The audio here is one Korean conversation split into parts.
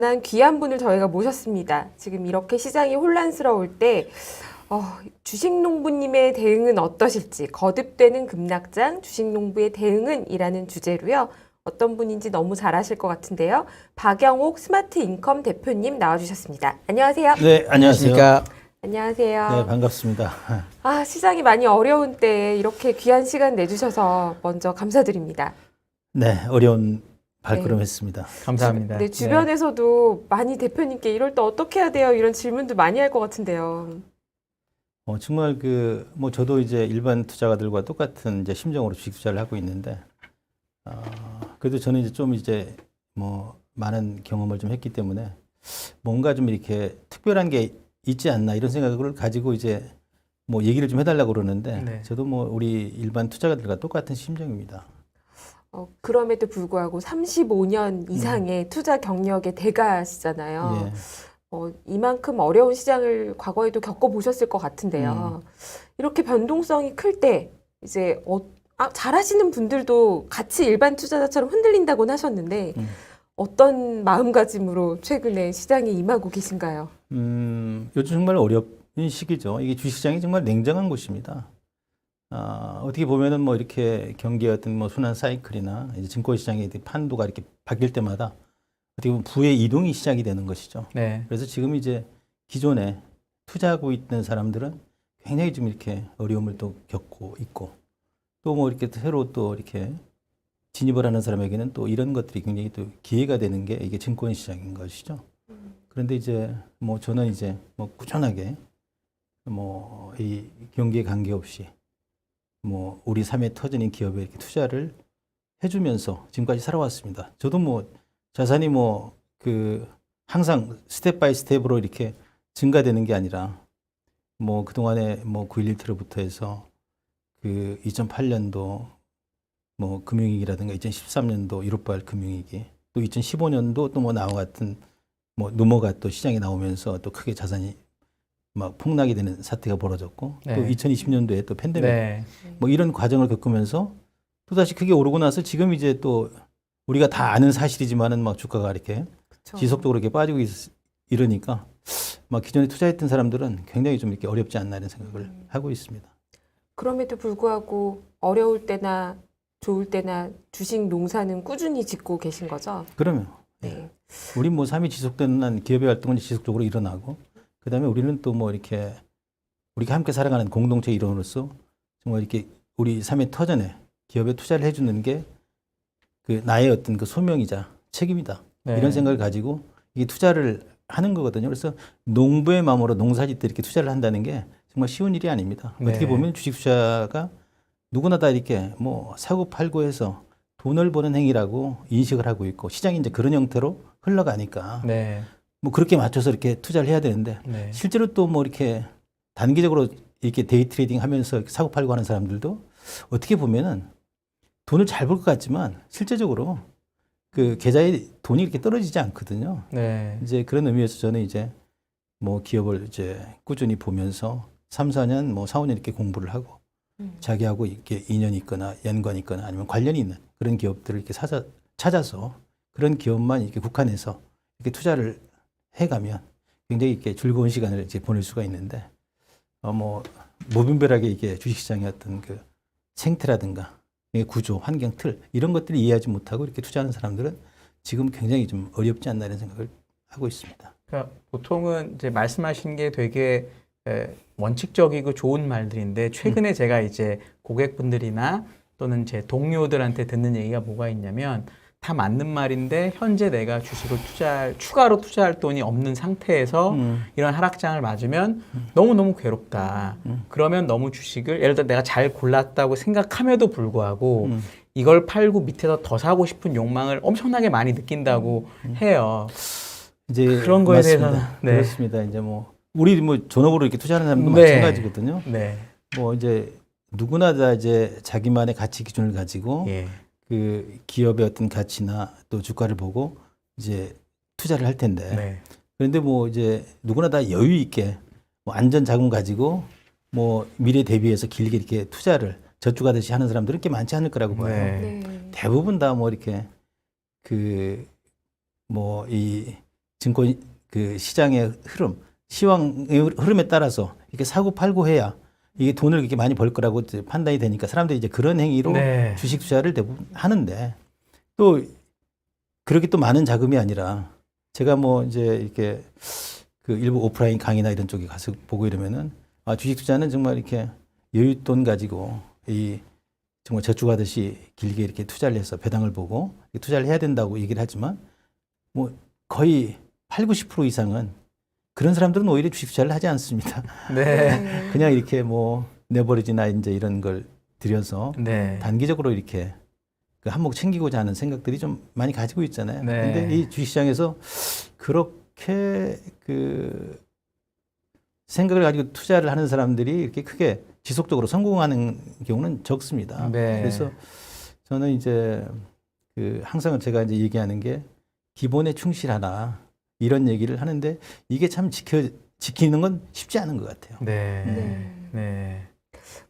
난 귀한 분을 저희가 모셨습니다. 지금 이렇게 시장이 혼란스러울 때 주식농부님의 대응은 어떠실지, 거듭되는 급락장, 주식농부의 대응은 이라는 주제로요. 어떤 분인지 너무 잘 아실 것 같은데요. 박영옥 스마트인컴 대표님 나와주셨습니다. 안녕하세요. 네, 안녕하세요. 안녕하세요. 네, 반갑습니다. 시장이 많이 어려운 때에 이렇게 귀한 시간 내주셔서 먼저 감사드립니다. 네, 어려운 발걸음 했습니다. 감사합니다. 네, 주변에서도 많이 대표님께 이럴 때 어떻게 해야 돼요? 이런 질문도 많이 할 것 같은데요. 정말 저도 이제 일반 투자가들과 똑같은 이제 심정으로 주식 투자를 하고 있는데, 그래도 저는 이제 좀 많은 경험을 좀 했기 때문에 뭔가 좀 이렇게 특별한 게 있지 않나 이런 생각을 가지고 이제 얘기를 좀 해달라고 그러는데, 네. 저도 우리 일반 투자가들과 똑같은 심정입니다. 그럼에도 불구하고 35년 이상의 투자 경력의 대가시잖아요. 예. 이만큼 어려운 시장을 과거에도 겪어보셨을 것 같은데요. 이렇게 변동성이 클 때 이제 잘하시는 분들도 같이 일반 투자자처럼 흔들린다고는 하셨는데 어떤 마음가짐으로 최근에 시장에 임하고 계신가요? 요즘 정말 어려운 시기죠. 이게 주식시장이 정말 냉정한 곳입니다. 어떻게 보면은 이렇게 경기의 어떤 순환 사이클이나 이제 증권시장의 판도가 이렇게 바뀔 때마다 어떻게 보면 부의 이동이 시작이 되는 것이죠. 네. 그래서 지금 이제 기존에 투자하고 있는 사람들은 굉장히 좀 이렇게 어려움을 또 겪고 있고 또 이렇게 새로 또 이렇게 진입을 하는 사람에게는 또 이런 것들이 굉장히 또 기회가 되는 게 이게 증권시장인 것이죠. 그런데 이제 저는 이제 꾸준하게 이 경기에 관계없이 우리 삶의 터전인 기업에 이렇게 투자를 해주면서 지금까지 살아왔습니다. 저도 자산이 항상 스텝 바이 스텝으로 이렇게 증가되는 게 아니라 그동안에 9.11테러부터 해서 2008년도 금융위기라든가 2013년도 1.58 금융위기 또 2015년도 또 나와 같은 누모가 또 시장에 나오면서 또 크게 자산이 폭락이 되는 사태가 벌어졌고 네. 또 2020년도에 또 팬데믹 네. 이런 과정을 겪으면서 또다시 크게 오르고 나서 지금 이제 또 우리가 다 아는 사실이지만은 주가가 이렇게 그쵸. 지속적으로 이렇게 빠지고 이러니까 기존에 투자했던 사람들은 굉장히 좀 이렇게 어렵지 않나 이런 생각을 하고 있습니다. 그럼에도 불구하고 어려울 때나 좋을 때나 주식 농사는 꾸준히 짓고 계신 거죠? 그러면 네. 우리 삶이 지속되는 한 기업의 활동은 지속적으로 일어나고 그다음에 우리는 또 이렇게 우리가 함께 살아가는 공동체 일원으로서 정말 이렇게 우리 삶의 터전에 기업에 투자를 해주는 게 나의 어떤 소명이자 책임이다. 네. 이런 생각을 가지고 이게 투자를 하는 거거든요. 그래서 농부의 마음으로 농사짓듯 이렇게 투자를 한다는 게 정말 쉬운 일이 아닙니다. 네. 어떻게 보면 주식 투자가 누구나 다 이렇게 사고 팔고 해서 돈을 버는 행위라고 인식을 하고 있고 시장이 이제 그런 형태로 흘러가니까 네. 그렇게 맞춰서 이렇게 투자를 해야 되는데 네. 실제로 또 이렇게 단기적으로 이렇게 데이 트레이딩 하면서 사고 팔고 하는 사람들도 어떻게 보면은 돈을 잘 벌 것 같지만 실제적으로 계좌에 돈이 이렇게 떨어지지 않거든요. 네. 이제 그런 의미에서 저는 이제 기업을 이제 꾸준히 보면서 3, 4년, 4, 5년 이렇게 공부를 하고 자기하고 이렇게 인연이 있거나 연관이 있거나 아니면 관련이 있는 그런 기업들을 이렇게 찾아서 그런 기업만 이렇게 국한해서 이렇게 투자를 해가면 굉장히 이렇게 즐거운 시간을 이제 보낼 수가 있는데 무분별하게 이게 주식시장의 어떤 생태라든가 구조, 환경, 틀 이런 것들을 이해하지 못하고 이렇게 투자하는 사람들은 지금 굉장히 좀 어렵지 않나 이런 생각을 하고 있습니다. 그러니까 보통은 이제 말씀하신 게 되게 원칙적이고 좋은 말들인데 최근에 제가 이제 고객분들이나 또는 제 동료들한테 듣는 얘기가 뭐가 있냐면 다 맞는 말인데 현재 내가 주식을 추가로 투자할 돈이 없는 상태에서 이런 하락장을 맞으면 너무너무 괴롭다. 그러면 너무 주식을 예를 들어 내가 잘 골랐다고 생각함에도 불구하고 이걸 팔고 밑에서 더 사고 싶은 욕망을 엄청나게 많이 느낀다고 해요. 이제 그런 거에 맞습니다. 대해서는 네. 그렇습니다. 이제 우리 전업으로 이렇게 투자하는 사람도 네. 마찬가지거든요. 네. 이제 누구나 다 이제 자기만의 가치 기준을 가지고 예. 기업의 어떤 가치나 또 주가를 보고 이제 투자를 할 텐데 네. 그런데 이제 누구나 다 여유 있게 안전 자금 가지고 미래 대비해서 길게 이렇게 투자를 저축하듯이 하는 사람들은 꽤 많지 않을 거라고 봐요. 네. 네. 대부분 다 이렇게 이 증권 그 시장의 흐름, 시황의 흐름에 따라서 이렇게 사고 팔고 해야 이게 돈을 이렇게 많이 벌 거라고 이제 판단이 되니까 사람들이 이제 그런 행위로 네. 주식 투자를 대부분 하는데 또 그렇게 또 많은 자금이 아니라 제가 뭐 이제 이렇게 그 일부 오프라인 강의나 이런 쪽에 가서 보고 이러면은 아, 주식 투자는 정말 이렇게 여윳돈 가지고 이 정말 저축하듯이 길게 이렇게 투자를 해서 배당을 보고 투자를 해야 된다고 얘기를 하지만 뭐 거의 8, 90% 이상은 그런 사람들은 오히려 주식 투자를 하지 않습니다. 네. 그냥 이렇게 뭐 레버리지나 이제 이런 걸 들여서 네. 단기적으로 이렇게 그 한몫 챙기고자 하는 생각들이 좀 많이 가지고 있잖아요. 네. 근데 이 주식시장에서 그렇게 그 생각을 가지고 투자를 하는 사람들이 이렇게 크게 지속적으로 성공하는 경우는 적습니다. 네. 그래서 저는 이제 그 항상 제가 이제 얘기하는 게 기본에 충실하라 이런 얘기를 하는데 이게 참 지키는 건 쉽지 않은 것 같아요. 네. 네. 네.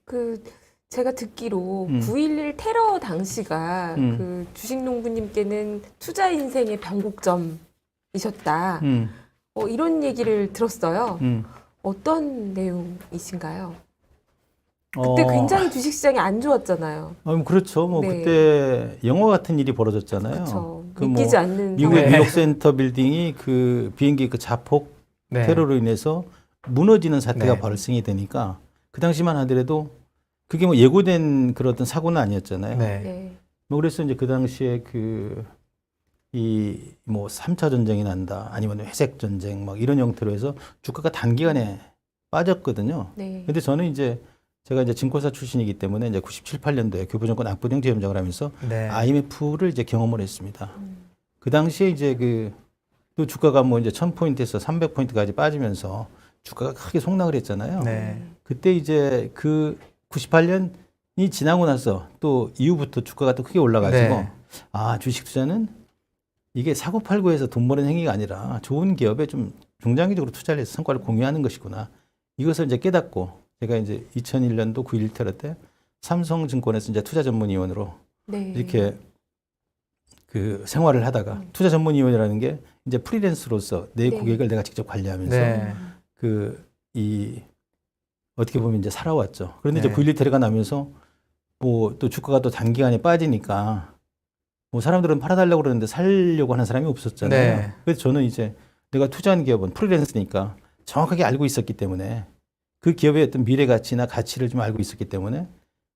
그 제가 듣기로 음. 9.11 테러 당시가 그 주식농부님께는 투자 인생의 변곡점이셨다. 이런 얘기를 들었어요. 어떤 내용이신가요? 그때 굉장히 주식시장이 안 좋았잖아요. 그렇죠. 뭐 네. 그때 영화 같은 일이 벌어졌잖아요. 그렇죠. 그 믿기지 않는 미국의 상황. 뉴욕센터 빌딩이 그 비행기 그 자폭 네. 테러로 인해서 무너지는 사태가 네. 발생이 되니까 그 당시만 하더라도 그게 뭐 예고된 그런 어떤 사고는 아니었잖아요. 네. 네. 뭐 그래서 이제 그 당시에 그 이 뭐 3차 전쟁이 난다 아니면 회색 전쟁 막 이런 형태로 해서 주가가 단기간에 빠졌거든요. 네. 근데 저는 이제 제가 이제 증권사 출신이기 때문에 이제 97, 8년도에 교보증권 압구정 지점장을 하면서 네. IMF를 이제 경험을 했습니다. 그 당시에 이제 그 또 주가가 뭐 이제 1000포인트에서 300포인트까지 빠지면서 주가가 크게 속락을 했잖아요. 네. 그때 이제 그 98년이 지나고 나서 또 이후부터 주가가 또 크게 올라가지고 네. 아, 주식 투자는 이게 사고 팔고 해서 돈 버는 행위가 아니라 좋은 기업에 좀 중장기적으로 투자를 해서 성과를 공유하는 것이구나. 이것을 이제 깨닫고 제가 이제 2001년도 9.11 테러 때 삼성증권에서 이제 투자 전문위원으로 네. 이렇게 그 생활을 하다가 투자 전문위원이라는 게 이제 프리랜서로서 내 네. 고객을 내가 직접 관리하면서 네. 그 이 어떻게 보면 이제 살아왔죠. 그런데 네. 이제 9.11 테러가 나면서 뭐 또 주가가 또 단기간에 빠지니까 뭐 사람들은 팔아달라고 그러는데 살려고 하는 사람이 없었잖아요. 네. 그래서 저는 이제 내가 투자한 기업은 프리랜서니까 정확하게 알고 있었기 때문에 그 기업의 어떤 미래 가치나 가치를 좀 알고 있었기 때문에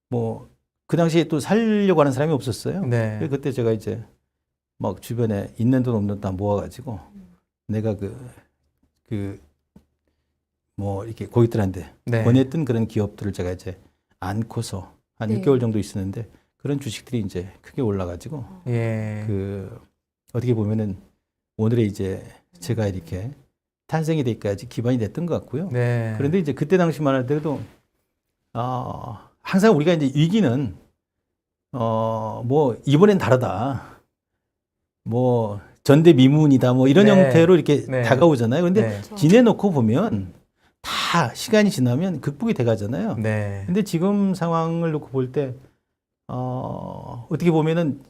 뭐 그 당시에 또 살려고 하는 사람이 없었어요. 네. 그래서 그때 제가 이제 막 주변에 있는 돈 없는 돈 다 모아가지고 내가 뭐 이렇게 고객들한테 네. 권했던 그런 기업들을 제가 이제 안고서 한 네. 6개월 정도 있었는데 그런 주식들이 이제 크게 올라가지고 예. 그 어떻게 보면은 오늘의 이제 제가 이렇게 탄생이 되기까지 기반이 됐던 것 같고요. 네. 그런데 이제 그때 당시만 하더라도 항상 우리가 이제 위기는 뭐 이번엔 다르다. 뭐 전대미문이다. 뭐 이런 네. 형태로 이렇게 네. 다가오잖아요. 근데 네. 그렇죠. 지내놓고 보면 다 시간이 지나면 극복이 돼 가잖아요. 네. 근데 지금 상황을 놓고 볼 때 어떻게 보면은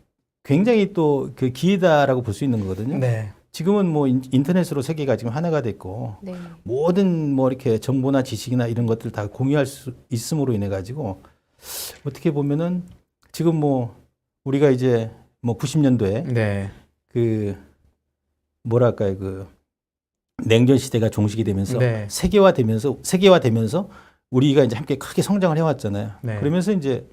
굉장히 또 그 기회다라고 볼 수 있는 거거든요. 네. 지금은 뭐 인터넷으로 세계가 지금 하나가 됐고 네. 모든 뭐 이렇게 정보나 지식이나 이런 것들 다 공유할 수 있음으로 인해 가지고 어떻게 보면은 지금 뭐 우리가 이제 뭐 90년도에 네. 그 뭐랄까요 그 냉전 시대가 종식이 되면서 네. 세계화되면서 우리가 이제 함께 크게 성장을 해왔잖아요. 네. 그러면서 이제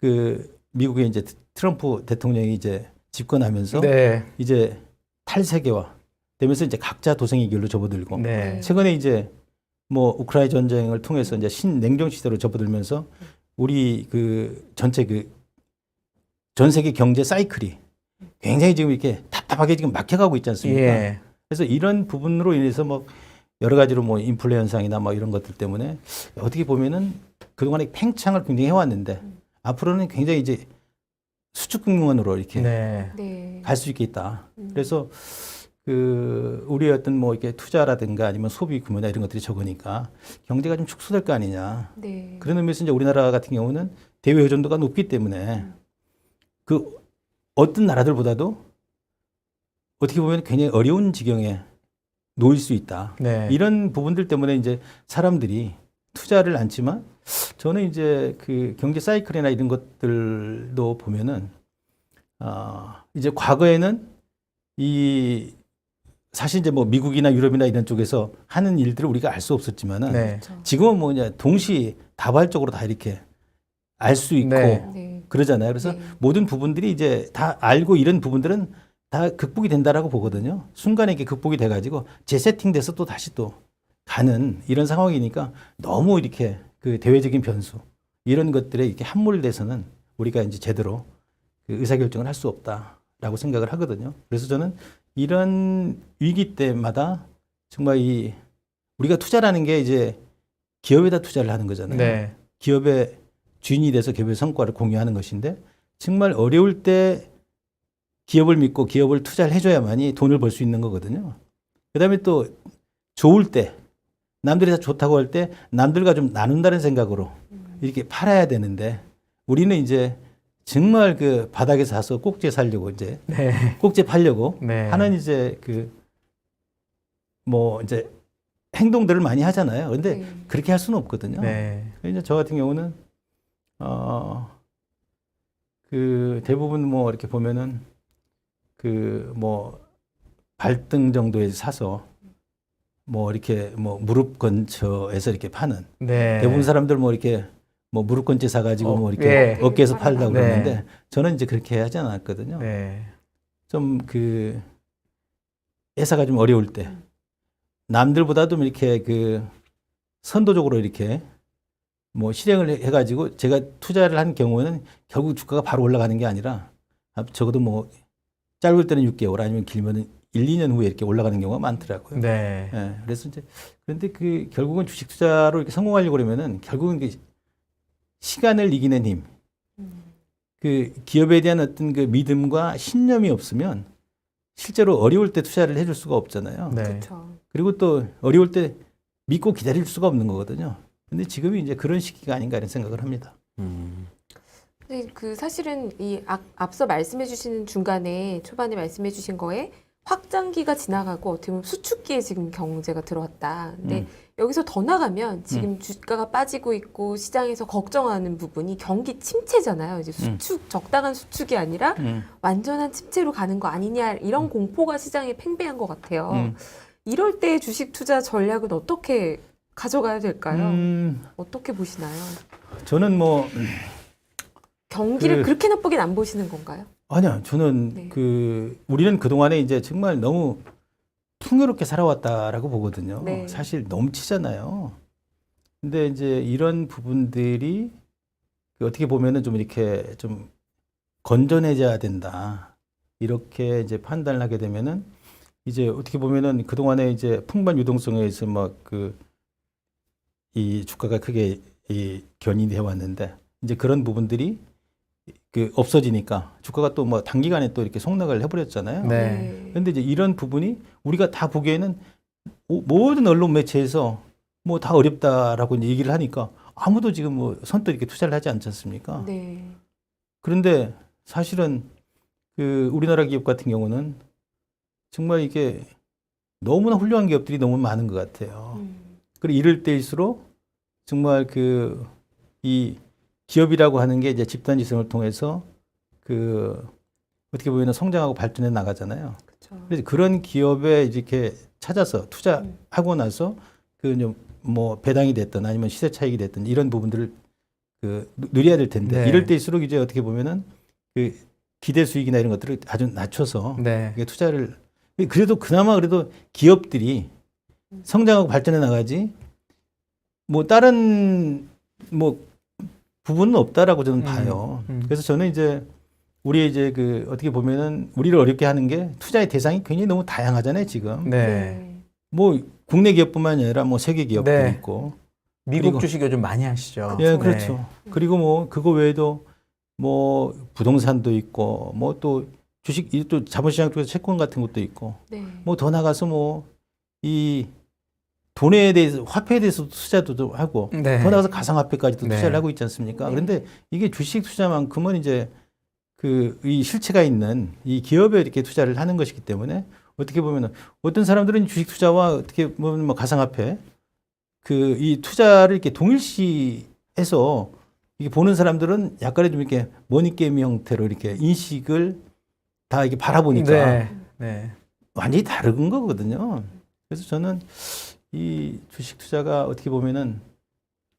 그 미국의 이제 트럼프 대통령이 이제 집권하면서 네. 이제 탈세계화 되면서 이제 각자 도생의 길로 접어들고 네. 최근에 이제 뭐 우크라이나 전쟁을 통해서 이제 신냉전 시대로 접어들면서 우리 그 전체 그 전 세계 경제 사이클이 굉장히 지금 이렇게 답답하게 지금 막혀가고 있지 않습니까? 예. 그래서 이런 부분으로 인해서 뭐 여러 가지로 뭐 인플레 현상이나 뭐 이런 것들 때문에 어떻게 보면은 그동안에 팽창을 굉장히 해왔는데 앞으로는 굉장히 이제 수축국면으로 이렇게 네. 네. 갈 수 있겠다. 그래서 그 우리의 어떤 뭐 이렇게 투자라든가 아니면 소비 규모나 이런 것들이 적으니까 경제가 좀 축소될 거 아니냐. 네. 그런 의미에서 이제 우리나라 같은 경우는 대외 의존도가 높기 때문에 그 어떤 나라들보다도 어떻게 보면 굉장히 어려운 지경에 놓일 수 있다. 네. 이런 부분들 때문에 이제 사람들이 투자를 않지만 저는 이제 그 경제 사이클이나 이런 것들도 보면은 이제 과거에는 사실 이제 뭐 미국이나 유럽이나 이런 쪽에서 하는 일들을 우리가 알 수 없었지만은 네. 그렇죠. 지금은 뭐냐 동시 다발적으로 다 이렇게 알 수 있고 네. 네. 그러잖아요. 그래서 네. 모든 부분들이 이제 다 알고 이런 부분들은 다 극복이 된다라고 보거든요. 순간에 이게 극복이 돼가지고 재세팅돼서 또 다시 또 가는 이런 상황이니까 너무 이렇게 그 대외적인 변수 이런 것들에 이렇게 함몰돼서는 우리가 이제 제대로 그 의사결정을 할 수 없다라고 생각을 하거든요. 그래서 저는 이런 위기 때마다 정말 우리가 투자라는 게 이제 기업에다 투자를 하는 거잖아요. 네. 기업의 주인이 돼서 기업의 성과를 공유하는 것인데 정말 어려울 때 기업을 믿고 기업을 투자를 해줘야만이 돈을 벌 수 있는 거거든요. 그다음에 또 좋을 때 남들이 다 좋다고 할 때 남들과 좀 나눈다는 생각으로 이렇게 팔아야 되는데 우리는 이제 정말 그 바닥에 사서 꼭지에 살려고 이제 네. 꼭지에 팔려고 네. 하는 이제 뭐 이제 행동들을 많이 하잖아요. 근데 네. 그렇게 할 수는 없거든요. 네. 이제 저 같은 경우는 그 대부분 뭐 이렇게 보면은 그 뭐 발등 정도에 사서 뭐 이렇게 뭐 무릎 근처에서 이렇게 파는 네. 대부분 사람들 뭐 이렇게 뭐 무릎 근처 사가지고 뭐 이렇게 예. 어깨에서 팔다고 네. 그러는데 저는 이제 그렇게 하지 않았거든요. 네. 좀 그 회사가 좀 어려울 때 남들보다도 이렇게 그 선도적으로 이렇게 뭐 실행을 해가지고 제가 투자를 한 경우는 결국 주가가 바로 올라가는 게 아니라 적어도 뭐 짧을 때는 6개월 아니면 길면은 1, 2년 후에 이렇게 올라가는 경우가 많더라고요. 네. 예, 그래서 이제 그런데 그 결국은 주식 투자로 이렇게 성공하려고 그러면은 결국은 그 시간을 이기는 힘, 그 기업에 대한 어떤 그 믿음과 신념이 없으면 실제로 어려울 때 투자를 해줄 수가 없잖아요. 네. 그렇죠. 그리고 또 어려울 때 믿고 기다릴 수가 없는 거거든요. 근데 지금이 이제 그런 시기가 아닌가 이런 생각을 합니다. 근데 그 사실은 앞서 말씀해 주시는 중간에 초반에 말씀해 주신 거에 확장기가 지나가고 어떻게 보면 수축기에 지금 경제가 들어왔다. 근데 여기서 더 나가면 지금 주가가 빠지고 있고 시장에서 걱정하는 부분이 경기 침체잖아요. 이제 적당한 수축이 아니라 완전한 침체로 가는 거 아니냐 이런 공포가 시장에 팽배한 것 같아요. 이럴 때 주식 투자 전략은 어떻게 가져가야 될까요? 어떻게 보시나요? 저는 뭐 경기를 그렇게 나쁘게 안 보시는 건가요? 아니야. 저는 네. 우리는 그동안에 이제 정말 너무 풍요롭게 살아왔다라고 보거든요. 네. 사실 넘치잖아요. 근데 이제 이런 부분들이 어떻게 보면은 좀 이렇게 좀 건전해져야 된다. 이렇게 이제 판단을 하게 되면은 이제 어떻게 보면은 그동안에 이제 풍부한 유동성에 의해서 막 이 주가가 크게 견인해 왔는데 이제 그런 부분들이 없어지니까 주가가 또 뭐 단기간에 또 이렇게 폭락을 해버렸잖아요. 네. 그런데 이제 이런 부분이 우리가 다 보기에는 모든 언론 매체에서 뭐 다 어렵다라고 이제 얘기를 하니까 아무도 지금 뭐 선뜻 이렇게 투자를 하지 않지 않습니까? 네. 그런데 사실은 우리나라 기업 같은 경우는 정말 이게 너무나 훌륭한 기업들이 너무 많은 것 같아요. 그리고 이럴 때일수록 정말 이 기업이라고 하는 게 이제 집단 지성을 통해서 어떻게 보면 성장하고 발전해 나가잖아요. 그렇죠. 그래서 그런 기업에 이렇게 찾아서 투자하고 나서 뭐 배당이 됐든 아니면 시세 차익이 됐든 이런 부분들을 누려야 될 텐데 네. 이럴 때일수록 이제 어떻게 보면은 기대 수익이나 이런 것들을 아주 낮춰서 네. 이게 투자를 그래도 그나마 기업들이 성장하고 발전해 나가지 뭐 다른 뭐 부분은 없다라고 저는 봐요. 그래서 저는 이제 우리 이제 어떻게 보면은 우리를 어렵게 하는 게 투자의 대상이 굉장히 너무 다양하잖아요, 지금. 네. 뭐 국내 기업뿐만이 아니라 뭐 세계 기업도 네. 있고. 미국 그리고- 주식 요즘 많이 하시죠. 예, 네. 그렇죠. 그리고 뭐 그거 외에도 뭐 부동산도 있고 뭐 또 주식 또 자본시장 쪽에서 채권 같은 것도 있고 네. 뭐 더 나가서 뭐 이 돈에 대해서 화폐에 대해서 투자도 좀 하고 네. 더 나가서 가상화폐까지도 네. 투자를 하고 있지 않습니까? 네. 그런데 이게 주식 투자만큼은 이제 이 실체가 있는 이 기업에 이렇게 투자를 하는 것이기 때문에 어떻게 보면은 어떤 사람들은 주식 투자와 어떻게 보면 뭐 가상화폐 그 이 투자를 이렇게 동일시해서 이게 보는 사람들은 약간의 좀 이렇게 머니게임 형태로 이렇게 인식을 다 이렇게 바라보니까 네. 네. 완전히 다른 거거든요. 그래서 저는 이 주식 투자가 어떻게 보면은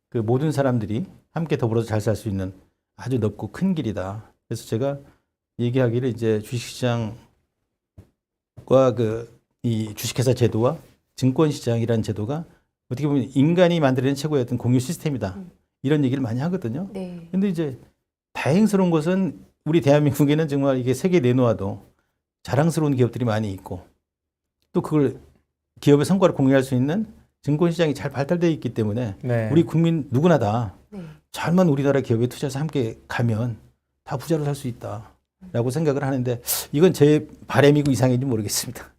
그 모든 사람들이 함께 더불어서 잘 살 수 있는 아주 넓고 큰 길이다. 그래서 제가 얘기하기를 이제 주식시장과 그 이 주식회사 제도와 증권시장이라는 제도가 어떻게 보면 인간이 만들어낸 최고의 어떤 공유 시스템이다. 이런 얘기를 많이 하거든요. 네. 근데 이제 다행스러운 것은 우리 대한민국에는 정말 이게 세계 내놓아도 자랑스러운 기업들이 많이 있고 또 그걸 기업의 성과를 공유할 수 있는 증권시장이 잘 발달되어 있기 때문에 네. 우리 국민 누구나 다 네. 잘만 우리나라 기업에 투자해서 함께 가면 다 부자로 살 수 있다라고 생각을 하는데 이건 제 바람이고 이상인지 모르겠습니다.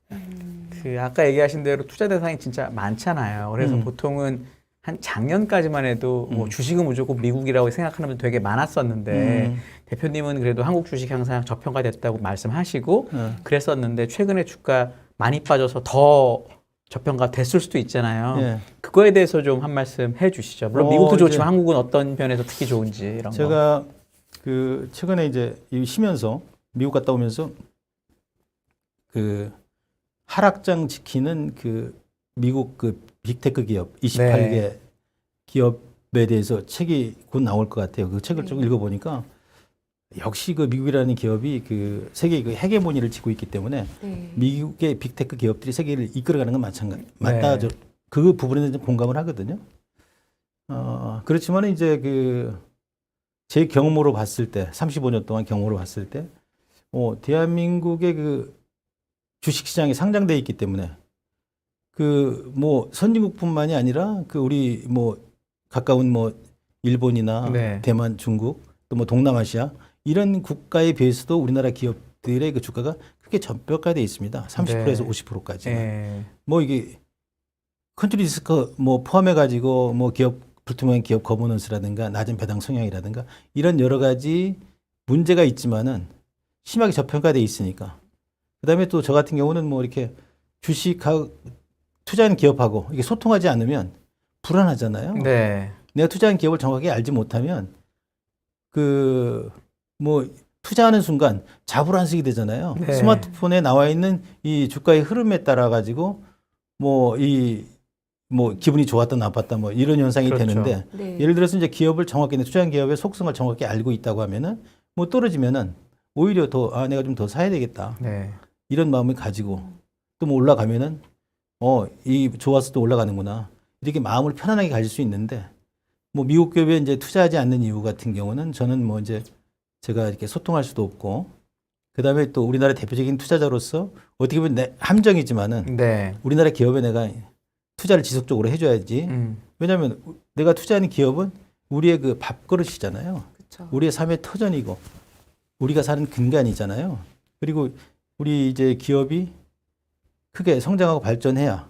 그 아까 얘기하신 대로 투자 대상이 진짜 많잖아요. 그래서 보통은 한 작년까지만 해도 뭐 주식은 무조건 미국이라고 생각하는 분들 되게 많았었는데 대표님은 그래도 한국 주식 항상 저평가됐다고 말씀하시고 그랬었는데 최근에 주가 많이 빠져서 더 저평가 됐을 수도 있잖아요. 예. 그거에 대해서 좀 한 말씀 해주시죠. 물론 미국도 좋지만 한국은 어떤 면에서 특히 좋은지 이런 거. 제가 그 최근에 이제 쉬면서 미국 갔다 오면서 그 하락장 지키는 그 미국 그 빅테크 기업 28개 네. 기업에 대해서 책이 곧 나올 것 같아요. 그 책을 좀 읽어보니까 역시 그 미국이라는 기업이 그 세계 그 헤게모니를 쥐고 있기 때문에 네. 미국의 빅테크 기업들이 세계를 이끌어가는 건 맞다. 네. 그 부분에는 좀 공감을 하거든요. 그렇지만 이제 그 제 경험으로 봤을 때 35년 동안 경험으로 봤을 때 대한민국의 그 주식시장이 상장돼 있기 때문에 그 뭐 선진국뿐만이 아니라 그 우리 뭐 가까운 뭐 일본이나 네. 대만, 중국 또 뭐 동남아시아 이런 국가에 비해서도 우리나라 기업들의 그 주가가 크게 저평가돼 있습니다. 30%에서 네. 50%까지. 예. 뭐 이게 컨트리 리스크 뭐 포함해 가지고 뭐 기업 불투명한 기업 거버넌스라든가 낮은 배당 성향이라든가 이런 여러 가지 문제가 있지만은 심하게 저평가돼 있으니까. 그다음에 또 저 같은 경우는 뭐 이렇게 주식하고 투자하는 기업하고 이게 소통하지 않으면 불안하잖아요. 네. 내가 투자한 기업을 정확하게 알지 못하면 그 뭐 투자하는 순간 자불안식이 되잖아요. 네. 스마트폰에 나와 있는 이 주가의 흐름에 따라 가지고 뭐 기분이 좋았다 나빴다 뭐 이런 현상이 그렇죠. 되는데 네. 예를 들어서 이제 기업을 정확히 투자한 기업의 속성을 정확히 알고 있다고 하면은 뭐 떨어지면은 오히려 더 내가 좀 더 사야 되겠다 네. 이런 마음을 가지고 또 뭐 올라가면은 이 좋아서 또 올라가는구나 이렇게 마음을 편안하게 가질 수 있는데 뭐 미국 기업에 이제 투자하지 않는 이유 같은 경우는 저는 뭐 이제 제가 이렇게 소통할 수도 없고 그다음에 또 우리나라 대표적인 투자자로서 어떻게 보면 내 함정이지만은 네. 우리나라 기업에 내가 투자를 지속적으로 해줘야지. 왜냐하면 내가 투자하는 기업은 우리의 그 밥그릇이잖아요. 그렇죠. 우리의 삶의 터전이고 우리가 사는 근간이잖아요. 그리고 우리 이제 기업이 크게 성장하고 발전해야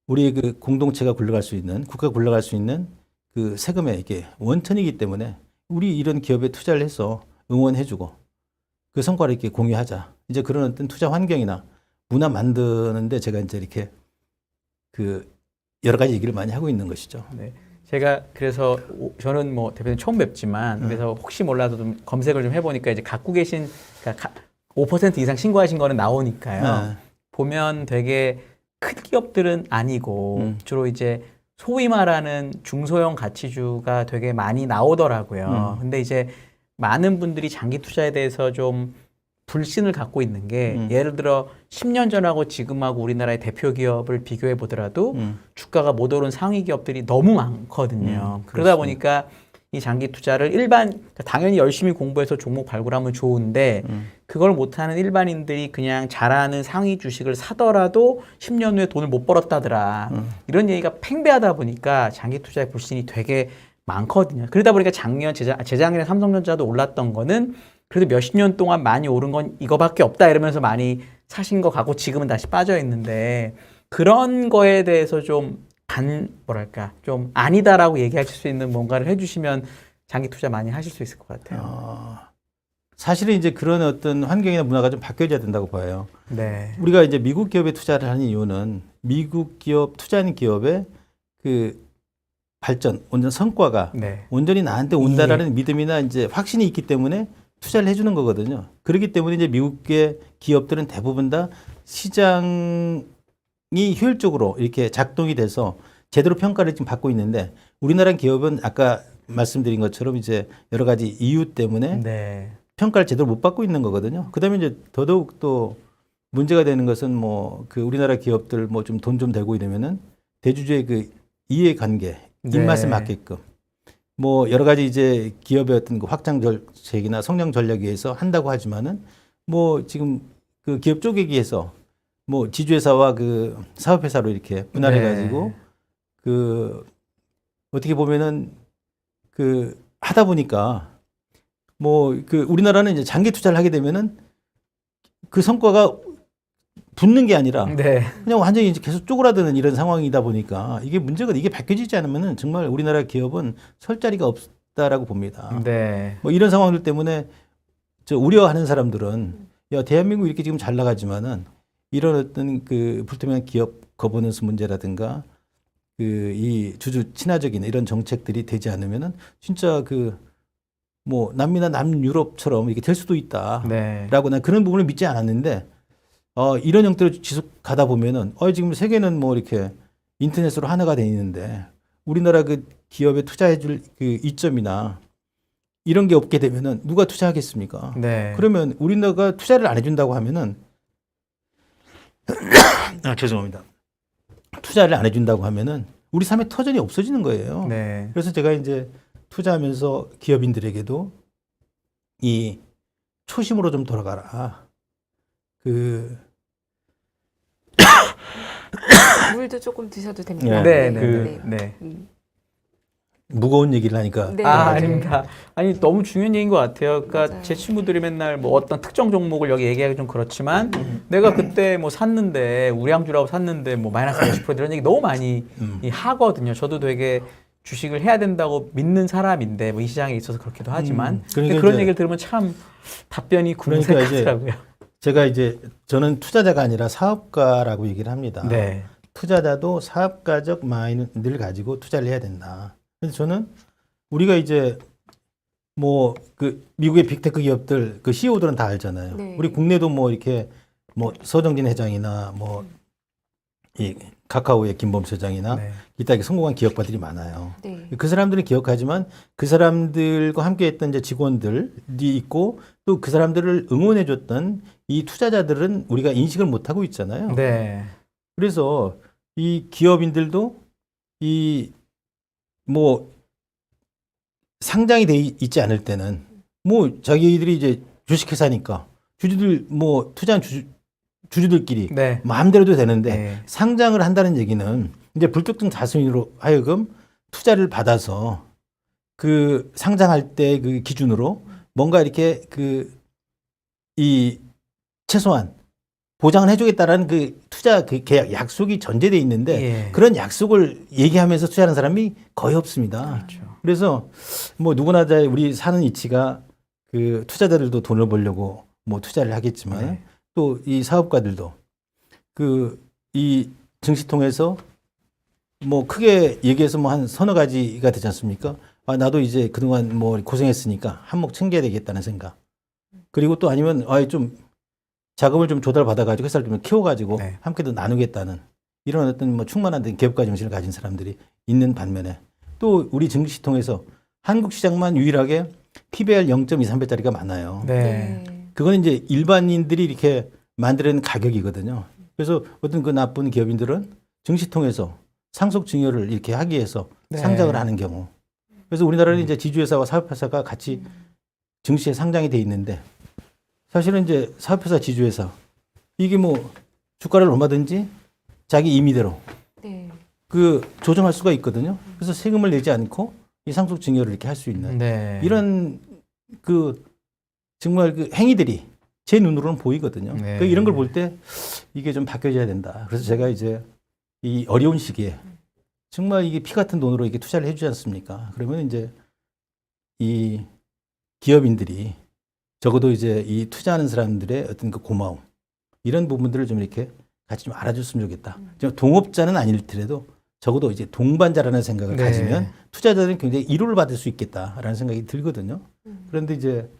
우리의 그 공동체가 굴러갈 수 있는 국가가 굴러갈 수 있는 그 세금의 이게 원천이기 때문에 우리 이런 기업에 투자를 해서 응원해주고 그 성과를 이렇게 공유하자. 이제 그런 어떤 투자 환경이나 문화 만드는데 제가 이제 이렇게 그 여러 가지 얘기를 많이 하고 있는 것이죠. 네. 제가 그래서 저는 뭐 대표님 처음 뵙지만 그래서 혹시 몰라서 좀 검색을 좀 해보니까 이제 갖고 계신 그러니까 5% 이상 신고하신 거는 나오니까요. 보면 되게 큰 기업들은 아니고 주로 이제 소위 말하는 중소형 가치주가 되게 많이 나오더라고요. 근데 이제 많은 분들이 장기 투자에 대해서 좀 불신을 갖고 있는 게 예를 들어 10년 전하고 지금하고 우리나라의 대표 기업을 비교해 보더라도 주가가 못 오른 상위 기업들이 너무 많거든요. 그러다 보니까 이 장기 투자를 그러니까 당연히 열심히 공부해서 종목 발굴하면 좋은데 그걸 못하는 일반인들이 그냥 잘하는 상위 주식을 사더라도 10년 후에 돈을 못 벌었다더라. 이런 얘기가 팽배하다 보니까 장기 투자의 불신이 되게 많거든요. 그러다 보니까 재작년에 삼성전자도 올랐던 거는 그래도 몇십 년 동안 많이 오른 건 이거밖에 없다 이러면서 많이 사신 거 같고 지금은 다시 빠져 있는데 그런 거에 대해서 좀 좀 아니다라고 얘기하실 수 있는 뭔가를 해주시면 장기 투자 많이 하실 수 있을 것 같아요. 사실은 이제 그런 어떤 환경이나 문화가 좀 바뀌어져야 된다고 봐요. 네. 우리가 이제 미국 기업에 투자를 하는 이유는 미국 기업, 투자하는 기업의 그 발전, 온전 성과가 네. 온전히 나한테 온다라는 믿음이나 이제 확신이 있기 때문에 투자를 해주는 거거든요. 그렇기 때문에 이제 미국의 기업들은 대부분 다 시장이 효율적으로 이렇게 작동이 돼서 제대로 평가를 지금 받고 있는데 우리나라 기업은 아까 말씀드린 것처럼 이제 여러 가지 이유 때문에 네. 평가를 제대로 못 받고 있는 거거든요. 그다음에 이제 더더욱 또 문제가 되는 것은 뭐 그 우리나라 기업들 뭐 좀 돈 좀 되고 이러면은 대주주의 그 이해관계 입맛에 네. 맞게끔 뭐 여러 가지 이제 기업의 어떤 그 확장 정책이나 성장 전략에 의해서 한다고 하지만은 뭐 지금 그 기업 쪼개기에서 뭐 지주회사와 그 사업회사로 이렇게 분할해 가지고 그 어떻게 보면은 그 하다 보니까 뭐 그 우리나라는 이제 장기 투자를 하게 되면은 그 성과가 붙는 게 아니라 네. 그냥 완전히 이제 계속 쪼그라드는 이런 상황이다 보니까 이게 문제가 이게 바뀌어지지 않으면은 정말 우리나라 기업은 설 자리가 없다라고 봅니다. 네. 뭐 이런 상황들 때문에 저 우려하는 사람들은 야 대한민국 이렇게 지금 잘 나가지만은 이런 어떤 그 불투명한 기업 거버넌스 문제라든가 그 이 주주 친화적인 이런 정책들이 되지 않으면은 진짜 그 뭐 남미나 남유럽처럼 이렇게 될 수도 있다라고 네. 난 그런 부분을 믿지 않았는데 이런 형태로 지속 가다 보면은 지금 세계는 뭐 이렇게 인터넷으로 하나가 돼 있는데 우리나라 그 기업에 투자해줄 그 이점이나 이런 게 없게 되면은 누가 투자하겠습니까? 네. 그러면 우리나라가 투자를 안 해준다고 하면은 죄송합니다. 투자를 안 해준다고 하면은 우리 삶의 터전이 없어지는 거예요. 네. 그래서 제가 이제 투자하면서 기업인들에게도 이 초심으로 좀 돌아가라. 그 물도 조금 드셔도 됩니다. 네. 네, 네. 네. 무거운 얘기를 하니까 네. 아닙니다. 아니 너무 중요한 얘기인 것 같아요. 그러니까 맞아요. 제 친구들이 맨날 뭐 어떤 특정 종목을 여기 얘기하기 좀 그렇지만 내가 그때 뭐 샀는데 우량주라고 샀는데 뭐 마이너스 몇십 프로 이런 얘기 너무 많이 하거든요. 저도 되게 주식을 해야 된다고 믿는 사람인데 뭐 이 시장에 있어서 그렇기도 하지만 근데 그러니까 그런 이제- 얘기를 들으면 참 답변이 그러니까 이제 궁색하더라고요. 제가 이제 저는 투자자가 아니라 사업가라고 얘기를 합니다. 네. 투자자도 사업가적 마인드를 가지고 투자를 해야 된다. 그래서 저는 우리가 이제 뭐 그 미국의 빅테크 기업들 그 CEO들은 다 알잖아요. 네. 우리 국내도 뭐 이렇게 뭐 서정진 회장이나 뭐 이 카카오의 김범수 회장이나 네. 이따 성공한 기업가들이 많아요. 네. 그 사람들은 기억하지만 그 사람들과 함께했던 이제 직원들이 있고 또 그 사람들을 응원해줬던 이 투자자들은 우리가 인식을 못 하고 있잖아요. 네. 그래서 이 기업인들도 이 뭐 상장이 돼 있지 않을 때는 뭐 자기들이 이제 주식회사니까 주주들 뭐 투자한 주주들끼리 네. 마음대로 도 되는데 네. 상장을 한다는 얘기는 이제 불특정 다수인으로 하여금 투자를 받아서 그 상장할 때 그 기준으로 뭔가 이렇게 그 이 최소한 보장을 해주겠다라는 그 투자 그 계약 약속이 전제돼 있는데 예. 그런 약속을 얘기하면서 투자하는 사람이 거의 없습니다. 그렇죠. 그래서 뭐 누구나 다 우리 사는 이치가 그 투자자들도 돈을 벌려고 뭐 투자를 하겠지만 네. 또 이 사업가들도 그 이 증시 통해서 뭐 크게 얘기해서 뭐 한 서너 가지가 되지 않습니까? 나도 이제 그동안 뭐 고생했으니까 한몫 챙겨야 되겠다는 생각. 그리고 또 아니면 좀 자금을 좀 조달 받아가지고 회사를 좀 키워가지고 네. 함께 더 나누겠다는 이런 어떤 뭐 충만한 기업가 정신을 가진 사람들이 있는 반면에 또 우리 증시 통해서 한국 시장만 유일하게 PBR 0.23배짜리가 많아요. 네. 그거는 이제 일반인들이 이렇게 만들어낸 가격이거든요. 그래서 어떤 그 나쁜 기업인들은 증시 통해서 상속 증여를 이렇게 하기 위해서 네. 상장을 하는 경우. 그래서 우리나라는 이제 지주회사와 사업회사가 같이 증시에 상장이 돼 있는데 사실은 이제 사업회사 지주회사 이게 뭐 주가를 얼마든지 자기 임의대로 네. 그 조정할 수가 있거든요. 그래서 세금을 내지 않고 이 상속 증여를 이렇게 할 수 있는 네. 이런 그 정말 그 행위들이 제 눈으로는 보이거든요. 네. 그 이런 걸 볼 때 이게 좀 바뀌어져야 된다. 그래서 제가 이제 이 어려운 시기에 정말 이게 피 같은 돈으로 이게 투자를 해주지 않습니까? 그러면 이제 이 기업인들이 적어도 이제 이 투자하는 사람들의 어떤 그 고마움 이런 부분들을 좀 이렇게 같이 좀 알아줬으면 좋겠다. 좀 동업자는 아닐지라도 적어도 이제 동반자라는 생각을 네. 가지면 투자자들은 굉장히 위로를 받을 수 있겠다라는 생각이 들거든요. 그런데 이제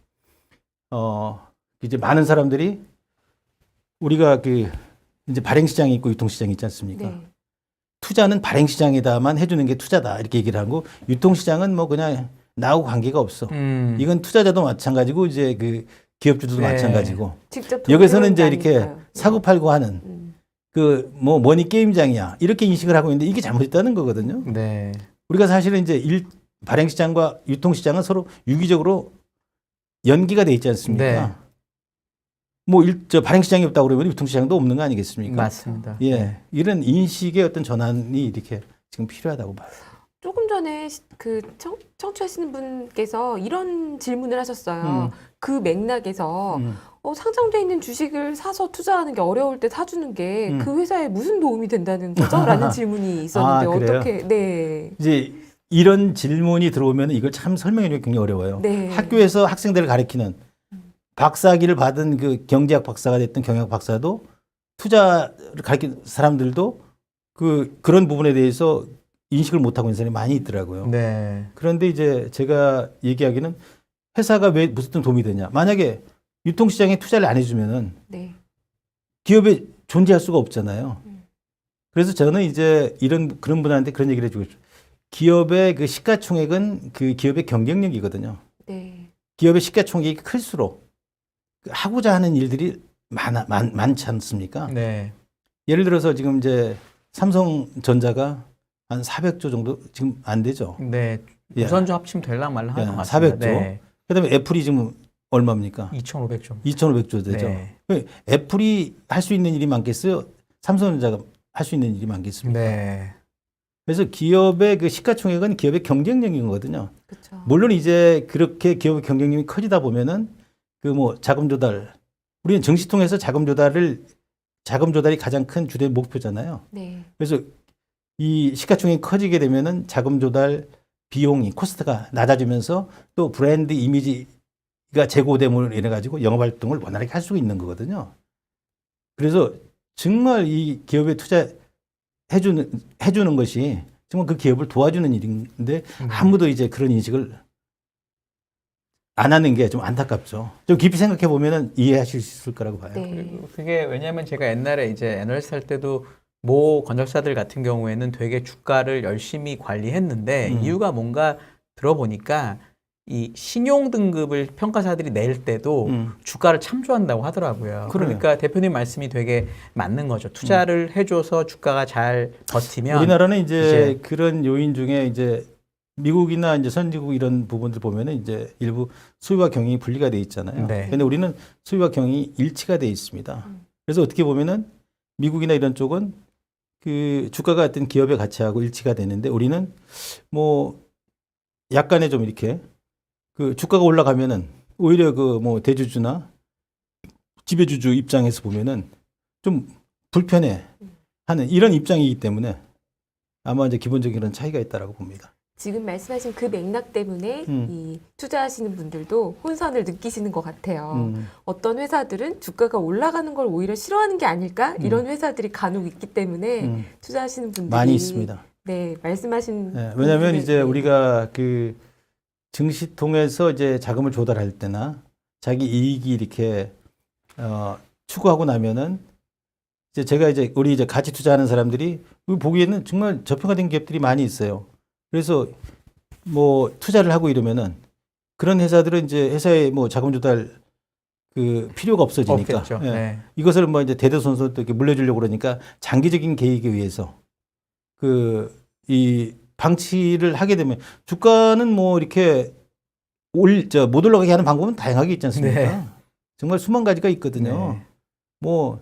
많은 사람들이 우리가 그 이제 발행시장이 있고 유통시장이 있지 않습니까? 네. 투자는 발행시장에다만 해주는 게 투자다 이렇게 얘기를 하고 유통시장은 뭐 그냥 나하고 관계가 없어. 이건 투자자도 마찬가지고 이제 그 기업주도 네. 마찬가지고 직접 여기서는 이제 동료는 이렇게 아니니까요. 사고 팔고 하는 그 뭐 머니 게임장이야 이렇게 인식을 하고 있는데 이게 잘못됐다는 거거든요. 네. 우리가 사실은 이제 발행시장과 유통시장은 서로 유기적으로 연기가 돼 있지 않습니까? 네. 뭐 발행시장이 없다고 그러면 유통시장도 없는 거 아니겠습니까? 맞습니다. 예, 네. 이런 인식의 어떤 전환이 이렇게 지금 필요하다고 봐요. 조금 전에 그 청취하시는 분께서 이런 질문을 하셨어요. 그 맥락에서 상장돼 있는 주식을 사서 투자하는 게 어려울 때 사주는 게 그 회사에 무슨 도움이 된다는 거죠? 라는 질문이 있었는데 그래요? 어떻게? 네. 이제 이런 질문이 들어오면 이걸 참 설명하기가 굉장히 어려워요. 네. 학교에서 학생들을 가르치는 박사학위를 받은 그 경제학 박사가 됐던 경영학 박사도 투자를 가르치는 사람들도 그런 부분에 대해서 인식을 못하고 있는 사람이 많이 있더라고요. 네. 그런데 이제 제가 얘기하기는 회사가 왜 무슨 도움이 되냐. 만약에 유통시장에 투자를 안 해주면은 네. 기업에 존재할 수가 없잖아요. 그래서 저는 이제 그런 분한테 그런 얘기를 해주고 싶어요. 기업의 그 시가총액은 그 기업의 경쟁력이거든요. 네. 기업의 시가총액이 클수록 하고자 하는 일들이 많지 않습니까? 네. 예를 들어서 지금 이제 삼성전자가 한 400조 정도 지금 안 되죠. 네. 예. 우선주 합치면 될랑 말랑 하는 예, 것 같습니다. 400조. 네. 그다음에 애플이 지금 얼마입니까? 2,500조. 2,500조 되죠. 네. 애플이 할 수 있는 일이 많겠어요? 삼성전자가 할 수 있는 일이 많겠습니까? 네. 그래서 기업의 그 시가총액은 기업의 경쟁력이거든요. 그렇죠. 물론 이제 그렇게 기업의 경쟁력이 커지다 보면은 그 뭐 자금 조달, 우리는 정시통해서 자금 조달이 가장 큰 주된 목표잖아요. 네. 그래서 이 시가총액이 커지게 되면은 자금 조달 비용이 코스트가 낮아지면서 또 브랜드 이미지가 제고됨으로 인해 가지고 영업 활동을 원활하게 할 수 있는 거거든요. 그래서 정말 이 기업에 해주는 것이 정말 그 기업을 도와주는 일인데 아무도 이제 그런 인식을 안 하는 게 좀 안타깝죠. 좀 깊이 생각해 보면은 이해하실 수 있을 거라고 봐요. 네. 그리고 그게 왜냐하면 제가 옛날에 이제 애널리스트 할 때도 모 건설사들 같은 경우에는 되게 주가를 열심히 관리했는데 이유가 뭔가 들어보니까 이 신용 등급을 평가사들이 낼 때도 주가를 참조한다고 하더라고요. 그러니까 대표님 말씀이 되게 맞는 거죠. 투자를 해줘서 주가가 잘 버티면 우리나라는 이제 그런 요인 중에 이제 미국이나 이제 선진국 이런 부분들 보면은 이제 일부 수요와 경영이 분리가 돼 있잖아요. 네. 그런데 우리는 수요와 경영이 일치가 돼 있습니다. 그래서 어떻게 보면은 미국이나 이런 쪽은 그 주가가 어떤 기업의 가치하고 일치가 되는데 우리는 뭐 약간의 좀 이렇게 그 주가가 올라가면은 오히려 그 뭐 대주주나 지배주주 입장에서 보면은 좀 불편해 하는 이런 입장이기 때문에 아마 이제 기본적인 그런 차이가 있다라고 봅니다. 지금 말씀하신 그 맥락 때문에 이 투자하시는 분들도 혼선을 느끼시는 것 같아요. 어떤 회사들은 주가가 올라가는 걸 오히려 싫어하는 게 아닐까? 이런 회사들이 간혹 있기 때문에 투자하시는 분들이 많이 있습니다. 네, 말씀하신 네, 왜냐하면 이제 네. 우리가 그 증시 통해서 이제 자금을 조달할 때나 자기 이익이 이렇게 추구하고 나면은 이제 제가 이제 우리 이제 같이 투자하는 사람들이 보기에는 정말 저평가된 기업들이 많이 있어요. 그래서 뭐 투자를 하고 이러면은 그런 회사들은 이제 회사에 뭐 자금 조달 그 필요가 없어지니까 없겠죠. 예. 네. 이것을 뭐 이제 대대손손 또 이렇게 물려주려고 그러니까 장기적인 계획에 의해서 이 방치를 하게 되면 주가는 뭐 이렇게 못 올라가게 하는 방법은 다양하게 있지 않습니까? 네. 정말 수만 가지가 있거든요. 네. 뭐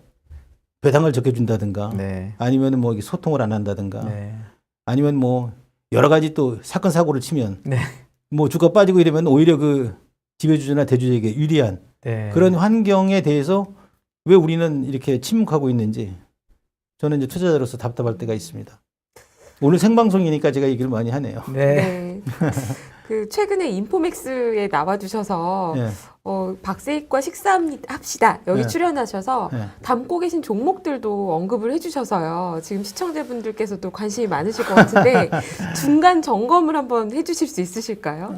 배당을 적게 준다든가 네. 아니면 뭐 이게 소통을 안 한다든가 네. 아니면 뭐 여러 가지 또 사건 사고를 치면 네. 뭐 주가 빠지고 이러면 오히려 그 지배주주나 대주주에게 유리한 네. 그런 환경에 대해서 왜 우리는 이렇게 침묵하고 있는지 저는 이제 투자자로서 답답할 때가 있습니다. 오늘 생방송이니까 제가 얘기를 많이 하네요. 네. 네. 그 최근에 인포맥스에 나와주셔서 예, 박세익과 식사합시다 여기 네. 출연하셔서 예. 담고 계신 종목들도 언급을 해주셔서요. 지금 시청자분들께서도 관심이 많으실 것 같은데 중간 점검을 한번 해주실 수 있으실까요?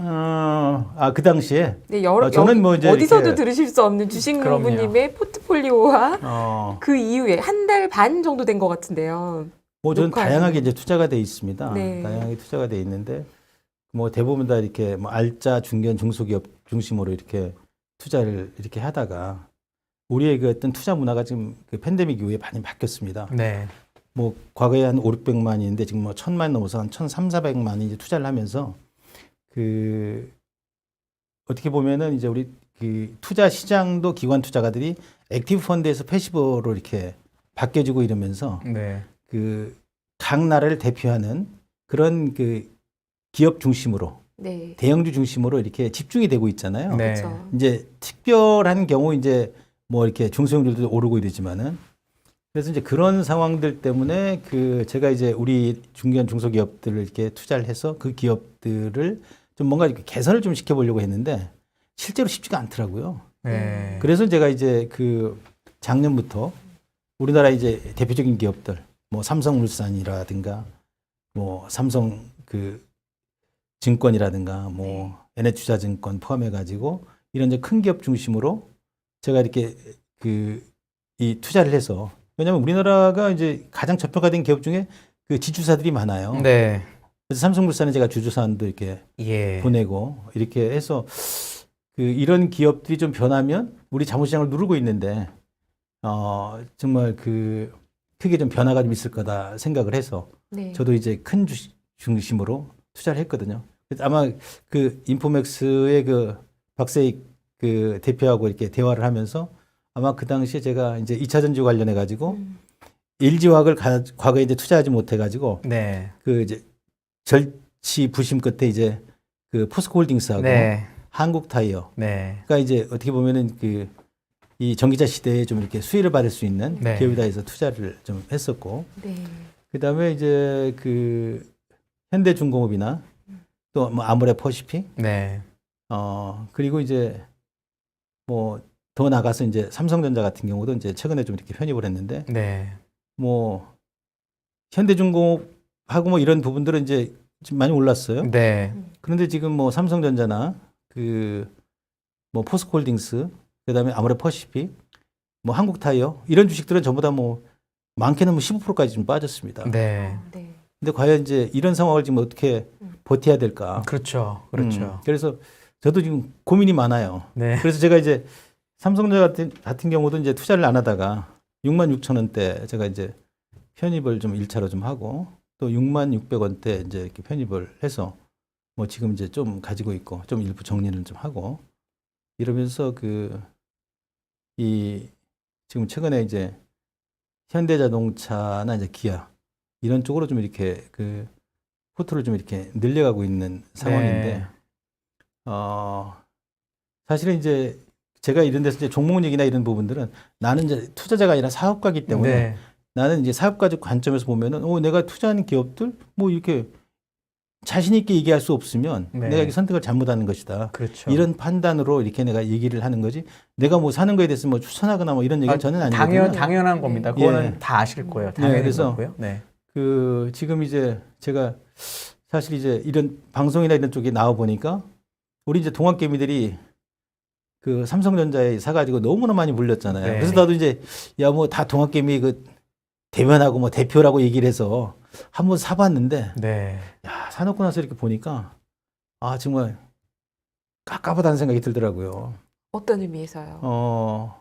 그 당시에 네, 저는 뭐 이제 어디서도 이렇게- 들으실 수 없는 주식농부님의 포트폴리오와 그 이후에 한 달 반 정도 된 것 같은데요. 뭐 저는 녹화하시는- 다양하게 이제 투자가 돼 있습니다. 네. 다양하게 투자가 돼 있는데 뭐 대부분 다 이렇게 뭐 알짜 중견 중소기업 중심으로 이렇게 투자를 이렇게 하다가 우리의 그 어떤 투자 문화가 지금 그 팬데믹 이후에 많이 바뀌었습니다. 네. 뭐 과거에 한 5, 600만인데 지금 뭐 1,000만 넘어서 한 1,300, 400만이 이제 투자를 하면서 그 어떻게 보면은 이제 우리 그 투자 시장도 기관 투자가들이 액티브 펀드에서 패시브로 이렇게 바뀌어지고 이러면서 네. 그 각 나라를 대표하는 그런 그 기업 중심으로 네. 대형주 중심으로 이렇게 집중이 되고 있잖아요. 네. 그렇죠. 이제 특별한 경우 이제 뭐 이렇게 중소형주도 오르고 이러지만은 그래서 이제 그런 상황들 때문에 그 제가 이제 우리 중견 중소기업들을 이렇게 투자를 해서 그 기업들을 좀 뭔가 이렇게 개선을 좀 시켜보려고 했는데 실제로 쉽지가 않더라고요. 네. 그래서 제가 이제 그 작년부터 우리나라 이제 대표적인 기업들 뭐 삼성물산이라든가 뭐 삼성 그 증권이라든가 뭐 NH투자증권 포함해 가지고 이런 이제 큰 기업 중심으로 제가 이렇게 그 이 투자를 해서 왜냐하면 우리나라가 이제 가장 저평가된 기업 중에 그 지주사들이 많아요. 네. 그래서 삼성물산에 제가 주주사안도 이렇게 예. 보내고 이렇게 해서 그 이런 기업들이 좀 변하면 우리 자본시장을 누르고 있는데 정말 그 크게 좀 변화가 좀 있을 거다 생각을 해서 네. 저도 이제 큰 주식 중심으로 투자를 했거든요. 그래서 아마 그 인포맥스의 그 박세익 그 대표하고 이렇게 대화를 하면서 아마 그 당시에 제가 이제 2차 전지 관련해 가지고 LG화학을 과거에 이제 투자하지 못해 가지고 네. 그 이제 절치 부심 끝에 이제 그 포스코홀딩스하고 네. 한국타이어 네. 그러니까 이제 어떻게 보면은 그 이 전기차 시대에 좀 이렇게 수혜를 받을 수 있는 네. 기업이다 해서 투자를 좀 했었고 네. 그다음에 이제 그 현대중공업이나 또 뭐 아모레 퍼시픽 네. 그리고 이제 뭐 더 나가서 이제 삼성전자 같은 경우도 이제 최근에 좀 이렇게 편입을 했는데 네. 뭐 현대중공업하고 뭐 이런 부분들은 이제 좀 많이 올랐어요. 네. 그런데 지금 뭐 삼성전자나 그 뭐 포스코홀딩스 그다음에 아모레 퍼시픽 뭐 한국타이어 이런 주식들은 전부 다 뭐 많게는 뭐 15%까지 좀 빠졌습니다. 네. 네. 근데 과연 이제 이런 상황을 지금 어떻게 버텨야 될까? 그렇죠. 그렇죠. 그래서 저도 지금 고민이 많아요. 네. 그래서 제가 이제 삼성전자 같은 경우도 이제 투자를 안 하다가 66,000원대 제가 이제 편입을 좀 1차로 좀 하고 또 66,600원대 이제 이렇게 편입을 해서 뭐 지금 이제 좀 가지고 있고 좀 일부 정리를 좀 하고 이러면서 지금 최근에 이제 현대자동차나 이제 기아 이런 쪽으로 좀 이렇게 그 포트를 좀 이렇게 늘려가고 있는 상황인데 네. 사실은 이제 제가 이런 데서 이제 종목 얘기나 이런 부분들은 나는 이제 투자자가 아니라 사업가이기 때문에 네. 나는 이제 사업가적 관점에서 보면은 내가 투자하는 기업들 뭐 이렇게 자신 있게 얘기할 수 없으면 네. 내가 이게 선택을 잘못하는 것이다. 그렇죠. 이런 판단으로 이렇게 내가 얘기를 하는 거지. 내가 뭐 사는 거에 대해서 뭐 추천하거나 뭐 이런 얘기는 저는 아니거든요. 당연한 겁니다. 그거는 예. 다 아실 거예요. 당연히 그래서 거고요. 네. 그 지금 이제 제가 사실 이제 이런 방송이나 이런 쪽에 나와 보니까 우리 이제 동학개미들이 그 삼성전자에 사가지고 너무나 많이 물렸잖아요. 네. 그래서 나도 이제 야 뭐 다 동학개미 그 대변하고 뭐 대표라고 얘기를 해서 한번 사봤는데 네. 야 사놓고 나서 이렇게 보니까 정말 깝깝하다는 생각이 들더라고요. 어떤 의미에서요?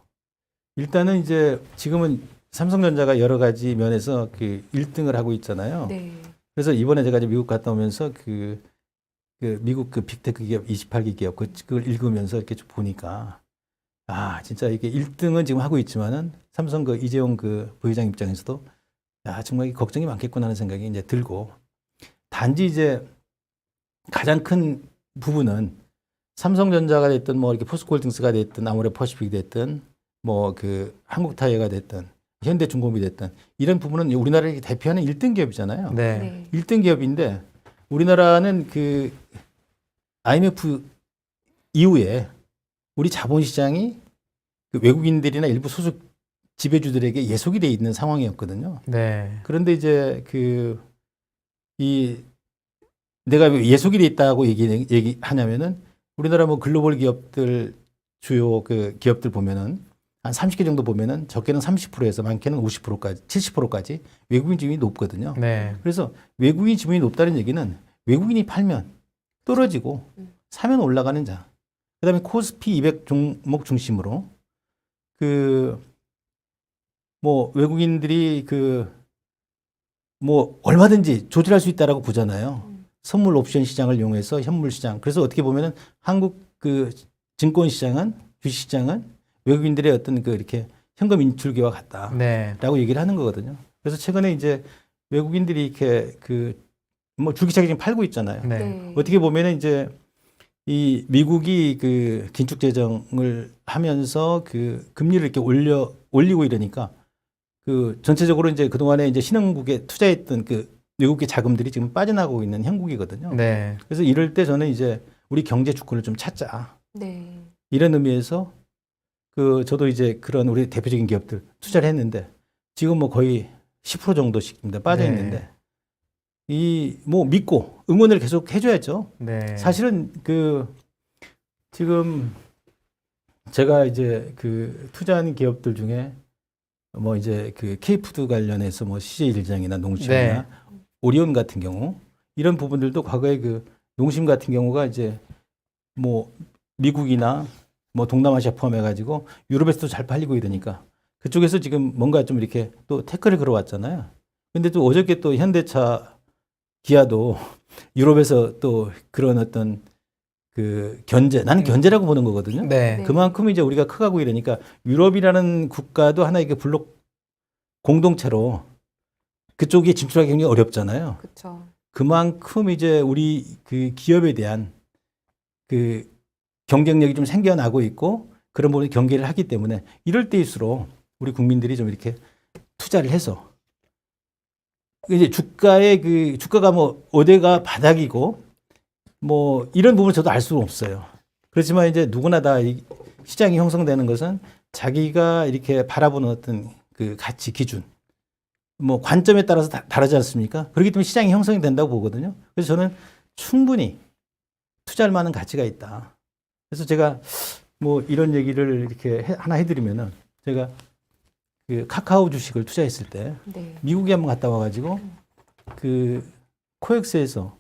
일단은 이제 지금은 삼성전자가 여러 가지 면에서 그 1등을 하고 있잖아요. 네. 그래서 이번에 제가 이제 미국 갔다 오면서 그 미국 그 빅테크 기업 28개 기업 그걸 읽으면서 이렇게 좀 보니까 진짜 이게 1등은 지금 하고 있지만은 삼성 그 이재용 그 부회장 입장에서도 정말 걱정이 많겠구나 하는 생각이 이제 들고 단지 이제 가장 큰 부분은 삼성전자가 됐든 뭐 이렇게 포스코홀딩스가 됐든 아모레 퍼시픽이 됐든 뭐 그 한국타이어가 됐든 현대중공업이 됐든 이런 부분은 우리나라를 대표하는 1등 기업이잖아요. 네. 네. 1등 기업인데 우리나라는 그 IMF 이후에 우리 자본시장이 그 외국인들이나 일부 소수 지배주들에게 예속이 돼 있는 상황이었거든요. 네. 그런데 이제 내가 왜 예속이 돼 있다고 얘기하냐면은 우리나라 뭐 글로벌 기업들 주요 그 기업들 보면은 한 30개 정도 보면은 적게는 30%에서 많게는 50%까지 70%까지 외국인 지분이 높거든요. 네. 그래서 외국인 지분이 높다는 얘기는 외국인이 팔면 떨어지고 사면 올라가는 자. 그다음에 코스피 200 종목 중심으로 뭐 외국인들이 뭐 얼마든지 조절할 수 있다라고 보잖아요. 선물 옵션 시장을 이용해서 현물 시장. 그래서 어떻게 보면은 한국 증권 시장은 주식 시장은 외국인들의 어떤 이렇게 현금 인출기와 같다라고 네. 얘기를 하는 거거든요. 그래서 최근에 이제 외국인들이 이렇게 뭐 줄기차게 지금 팔고 있잖아요. 네. 네. 어떻게 보면은 이제 이 미국이 긴축 재정을 하면서 금리를 이렇게 올리고 이러니까 전체적으로 이제 그동안에 이제 신흥국에 투자했던 외국의 자금들이 지금 빠져나가고 있는 형국이거든요. 네. 그래서 이럴 때 저는 이제 우리 경제 주권을 좀 찾자. 네. 이런 의미에서 저도 이제 그런 우리 대표적인 기업들 투자를 했는데 지금 뭐 거의 10% 정도씩 빠져 있는데 뭐 믿고 응원을 계속 해줘야죠. 네. 사실은 지금 제가 이제 투자한 기업들 중에 뭐 이제 K푸드 관련해서 뭐 CJ일장이나 농심이나 네. 오리온 같은 경우 이런 부분들도 과거에 농심 같은 경우가 이제 뭐 미국이나 뭐 동남아시아 포함해가지고 유럽에서도 잘 팔리고 이러니까 그쪽에서 지금 뭔가 좀 이렇게 또 태클을 걸어왔잖아요. 근데 또 어저께 또 현대차 기아도 유럽에서 또 그런 어떤 나는 견제라고 보는 거거든요. 네. 그만큼 이제 우리가 커가고 이러니까 유럽이라는 국가도 하나의 블록 공동체로 그쪽에 진출하기 굉장히 어렵잖아요. 그렇죠. 그만큼 이제 우리 기업에 대한 경쟁력이 좀 생겨나고 있고 그런 부분에 경계를 하기 때문에 이럴 때일수록 우리 국민들이 좀 이렇게 투자를 해서 이제 주가가 뭐 어디가 바닥이고 뭐 이런 부분을 저도 알 수는 없어요. 그렇지만 이제 누구나 다 시장이 형성되는 것은 자기가 이렇게 바라보는 어떤 가치 기준 뭐 관점에 따라서 다르지 않습니까? 그렇기 때문에 시장이 형성이 된다고 보거든요. 그래서 저는 충분히 투자할 만한 가치가 있다. 그래서 제가 뭐 이런 얘기를 이렇게 하나 해드리면은 제가 카카오 주식을 투자했을 때 네. 미국에 한번 갔다 와가지고 코엑스에서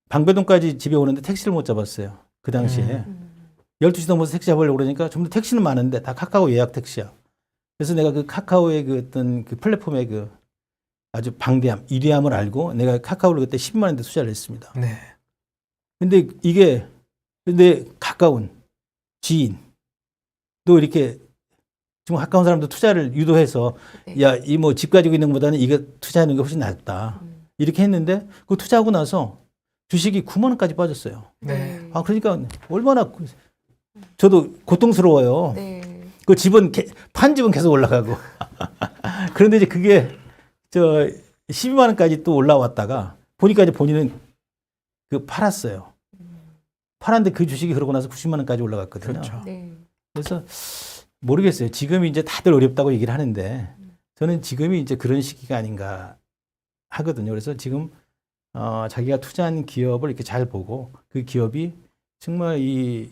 방배동까지 집에 오는데 택시를 못 잡았어요. 그 당시에 12시 넘어서 택시 잡으려고 그러니까 좀 더 택시는 많은데 다 카카오 예약 택시야. 그래서 내가 카카오의 어떤 플랫폼의 아주 방대함, 위대함을 알고 내가 카카오를 그때 10만 원대 투자를 했습니다. 네. 근데 가까운 지인 또 이렇게 좀 가까운 사람도 투자를 유도해서 네. 야, 이 뭐 집 가지고 있는 것보다는 이거 투자하는 게 훨씬 낫다. 이렇게 했는데 그 투자하고 나서 주식이 9만 원까지 빠졌어요. 네. 아, 그러니까 얼마나 저도 고통스러워요. 네. 그 판 집은 계속 올라가고. 그런데 이제 그게 12만 원까지 또 올라왔다가 보니까 이제 본인은 팔았어요. 팔았는데 그 주식이 그러고 나서 90만 원까지 올라갔거든요. 그렇죠. 네. 그래서 모르겠어요. 지금 이제 다들 어렵다고 얘기를 하는데 저는 지금이 이제 그런 시기가 아닌가 하거든요. 그래서 지금 자기가 투자한 기업을 이렇게 잘 보고 그 기업이 정말 이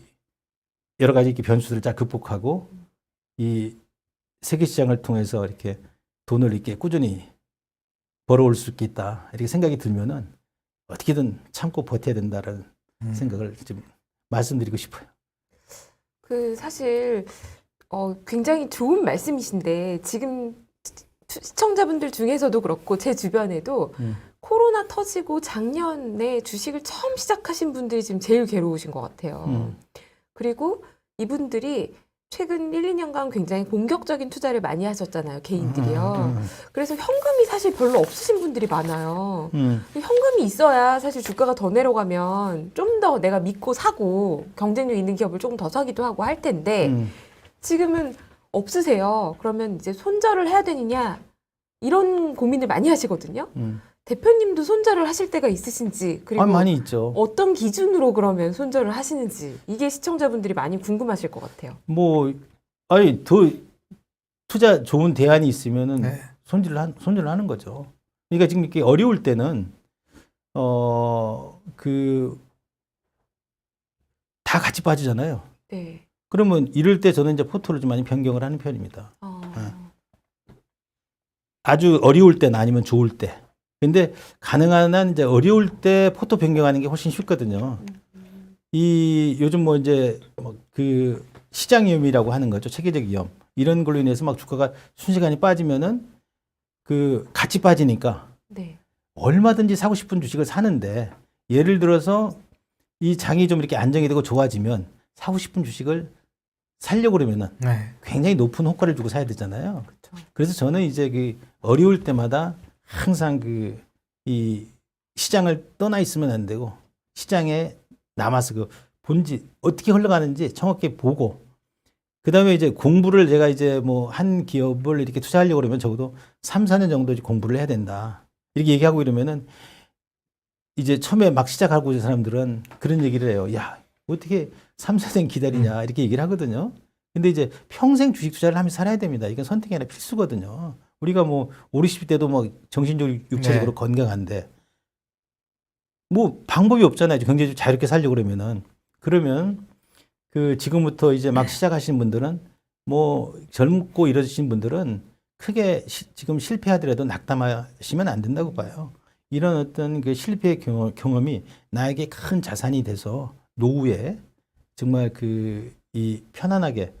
여러 가지 이렇게 변수들을 잘 극복하고 이 세계 시장을 통해서 이렇게 돈을 이렇게 꾸준히 벌어올 수 있겠다 이렇게 생각이 들면은 어떻게든 참고 버텨야 된다라는 생각을 좀 말씀드리고 싶어요. 사실 굉장히 좋은 말씀이신데 지금 시청자분들 중에서도 그렇고 제 주변에도 코로나 터지고 작년에 주식을 처음 시작하신 분들이 지금 제일 괴로우신 것 같아요. 그리고 이분들이 최근 1, 2년간 굉장히 본격적인 투자를 많이 하셨잖아요. 개인들이요. 그래서 현금이 사실 별로 없으신 분들이 많아요. 현금이 있어야 사실 주가가 더 내려가면 좀 더 내가 믿고 사고 경쟁력 있는 기업을 조금 더 사기도 하고 할 텐데 지금은 없으세요. 그러면 이제 손절을 해야 되느냐 이런 고민을 많이 하시거든요. 대표님도 손절을 하실 때가 있으신지 그리고 많이 있죠. 어떤 기준으로 그러면 손절을 하시는지 이게 시청자분들이 많이 궁금하실 것 같아요. 뭐 아니 더 투자 좋은 대안이 있으면은 네. 손질을 하는 거죠. 그러니까 지금 이렇게 어려울 때는 다 같이 빠지잖아요. 네. 그러면 이럴 때 저는 이제 포트를 좀 많이 변경을 하는 편입니다. 아주 어려울 때나 아니면 좋을 때. 근데 가능한 한 이제 어려울 때 포트 변경하는 게 훨씬 쉽거든요. 이 요즘 뭐 이제 그 시장 위험이라고 하는 거죠. 체계적 위험. 이런 걸로 인해서 막 주가가 순식간에 빠지면은 그 같이 빠지니까 네. 얼마든지 사고 싶은 주식을 사는데 예를 들어서 이 장이 좀 이렇게 안정이 되고 좋아지면 사고 싶은 주식을 살려고 그러면은 네. 굉장히 높은 호가를 주고 사야 되잖아요. 그렇죠. 그래서 저는 이제 그 어려울 때마다 항상 이 시장을 떠나 있으면 안 되고 시장에 남아서 그 본질 어떻게 흘러가는지 정확히 보고 그다음에 이제 공부를 제가 이제 뭐 한 기업을 이렇게 투자하려고 그러면 적어도 3, 4년 정도 공부를 해야 된다. 이렇게 얘기하고 이러면은 이제 처음에 막 시작하고 있는 사람들은 그런 얘기를 해요. 야, 어떻게 3, 4년 기다리냐 이렇게 얘기를 하거든요. 근데 이제 평생 주식 투자를 하면서 살아야 됩니다. 이건 선택이 아니라 필수거든요. 우리가 뭐 5, 60대도 뭐 정신적으로 육체적으로 네. 건강한데 뭐 방법이 없잖아요. 경제적으로 자유롭게 살려고 그러면은. 그러면 그 지금부터 이제 막 시작하시는 분들은 뭐 젊고 이러신 분들은 크게 지금 실패하더라도 낙담하시면 안 된다고 봐요. 이런 어떤 그 실패의 경험이 나에게 큰 자산이 돼서 노후에 정말 이 편안하게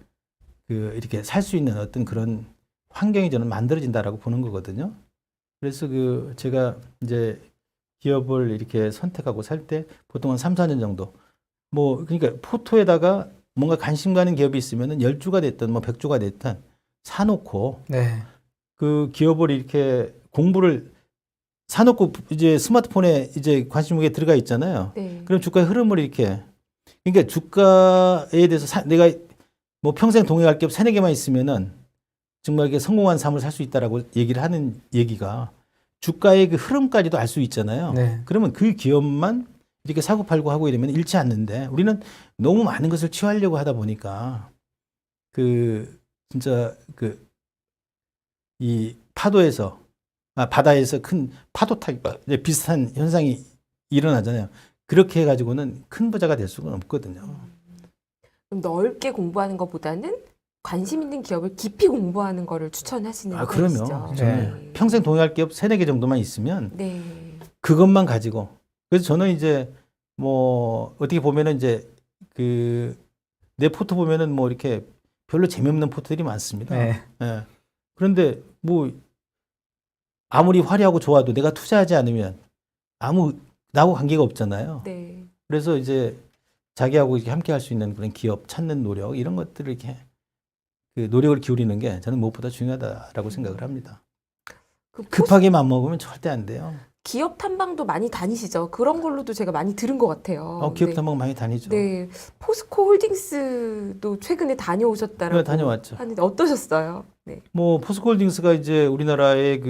이렇게 살 수 있는 어떤 그런 환경이 저는 만들어진다라고 보는 거거든요. 그래서 제가 이제 기업을 이렇게 선택하고 살 때 보통 한 3, 4년 정도 뭐 그러니까 포토에다가 뭔가 관심 가는 기업이 있으면은 10주가 됐든 뭐 100주가 됐든 사놓고 네. 그 기업을 이렇게 공부를 사놓고 이제 스마트폰에 이제 관심무게 들어가 있잖아요. 네. 그럼 주가의 흐름을 이렇게 그러니까 주가에 대해서 내가 뭐 평생 동행할 기업 3, 4개만 있으면은 정말 이게 성공한 삶을 살 수 있다라고 얘기를 하는 얘기가 주가의 그 흐름까지도 알 수 있잖아요. 네. 그러면 그 기업만 이렇게 사고 팔고 하고 이러면 잃지 않는데 우리는 너무 많은 것을 취하려고 하다 보니까 진짜 이 파도에서 바다에서 큰 파도 타기와 비슷한 현상이 일어나잖아요. 그렇게 해가지고는 큰 부자가 될 수가 없거든요. 좀 넓게 공부하는 것보다는 관심 있는 기업을 깊이 공부하는 거를 추천하시는 편이시죠. 그럼요. 네. 평생 동행할 기업 3, 4개 정도만 있으면 네. 그것만 가지고 그래서 저는 이제 뭐 어떻게 보면은 이제 내 포트 보면은 뭐 이렇게 별로 재미없는 포트들이 많습니다. 네. 예. 그런데 뭐 아무리 화려하고 좋아도 내가 투자하지 않으면 나하고 관계가 없잖아요. 네. 그래서 이제 자기하고 이렇게 함께 할 수 있는 그런 기업 찾는 노력 이런 것들을 이렇게 노력을 기울이는 게 저는 무엇보다 중요하다라고 생각을 합니다. 급하게 맘먹으면 절대 안 돼요. 기업 탐방도 많이 다니시죠? 그런 걸로도 제가 많이 들은 것 같아요. 기업 네. 탐방 많이 다니죠. 네. 포스코 홀딩스도 최근에 다녀오셨다라고 네, 다녀왔죠. 하는데 어떠셨어요? 네. 뭐 포스코홀딩스가 이제 우리나라의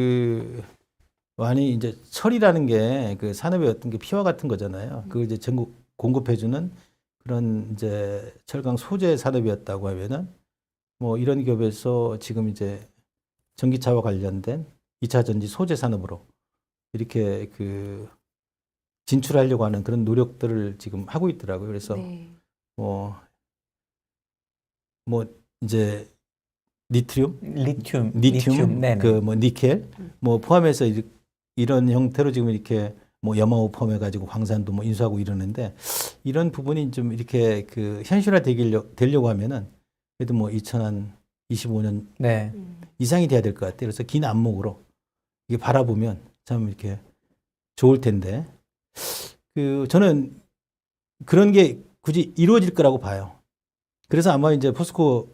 많이 이제 철이라는 게 산업의 어떤 게 피와 같은 거잖아요. 그걸 이제 전국 공급해주는 그런 이제 철강 소재 산업이었다고 하면은 뭐 이런 기업에서 지금 이제 전기차와 관련된 2차 전지 소재 산업으로 이렇게 진출하려고 하는 그런 노력들을 지금 하고 있더라고요. 그래서 네. 뭐 이제 리튬, 네네. 뭐 니켈, 뭐 포함해서 이런 형태로 지금 이렇게 뭐 염화호 포함해가지고 광산도 뭐 인수하고 이러는데 이런 부분이 좀 이렇게 현실화 되려고 하면은 그래도 뭐 2025년 네. 이상이 돼야 될 것 같아요. 그래서 긴 안목으로 이게 바라보면 참 이렇게 좋을 텐데 저는 그런 게 굳이 이루어질 거라고 봐요. 그래서 아마 이제 포스코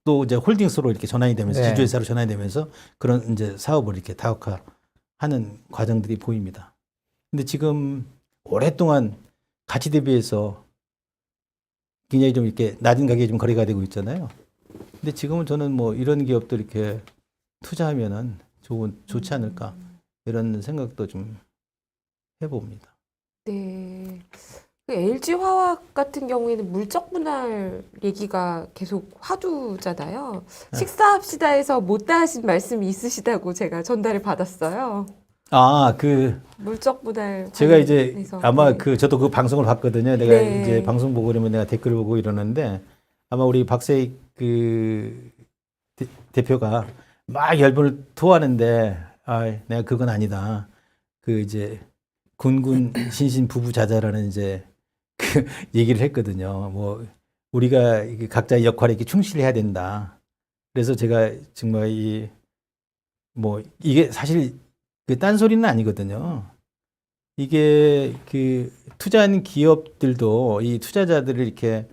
또 이제 홀딩스로 이렇게 전환이 되면서 네. 지주회사로 전환이 되면서 그런 이제 사업을 이렇게 다각화하는 과정들이 보입니다. 근데 지금 오랫동안 가치 대비해서 굉장히 좀 이렇게 낮은 가격에 좀 거래가 되고 있잖아요. 근데 지금은 저는 뭐 이런 기업들 이렇게 투자하면은 좋지 않을까. 이런 생각도 좀 해봅니다. 네. 그 LG 화학 같은 경우에는 물적 분할 얘기가 계속 화두잖아요. 네. 식사합시다에서 못다 하신 말씀이 있으시다고 제가 전달을 받았어요. 물적 분할 제가 이제 관련해서. 아마 네. 저도 그 방송을 봤거든요. 내가 네. 이제 방송 보고 그러면 내가 댓글 보고 이러는데 아마 우리 박세익 대표가 막 열분을 토하는데 내가 그건 아니다. 그 이제 군군 신신 부부자자라는 이제 그 얘기를 했거든요. 뭐 우리가 이게 각자의 역할에 이렇게 충실해야 된다. 그래서 제가 정말 뭐 이게 사실 그 딴소리는 아니거든요. 이게 그 투자한 기업들도 이 투자자들을 이렇게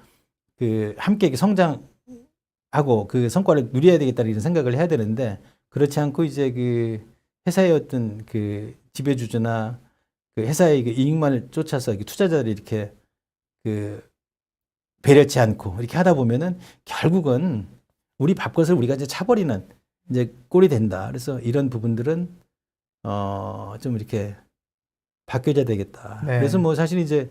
그 함께 이렇게 성장하고 그 성과를 누려야 되겠다는 이런 생각을 해야 되는데 그렇지 않고 이제 그 회사의 어떤 그 지배주주나 그 회사의 그 이익만을 쫓아서 이렇게 투자자들이 이렇게 그 배려치 않고 이렇게 하다 보면은 결국은 우리 밥것을 우리가 이제 차버리는 이제 꼴이 된다. 그래서 이런 부분들은 좀 이렇게 바뀌어야 되겠다. 네. 그래서 뭐 사실 이제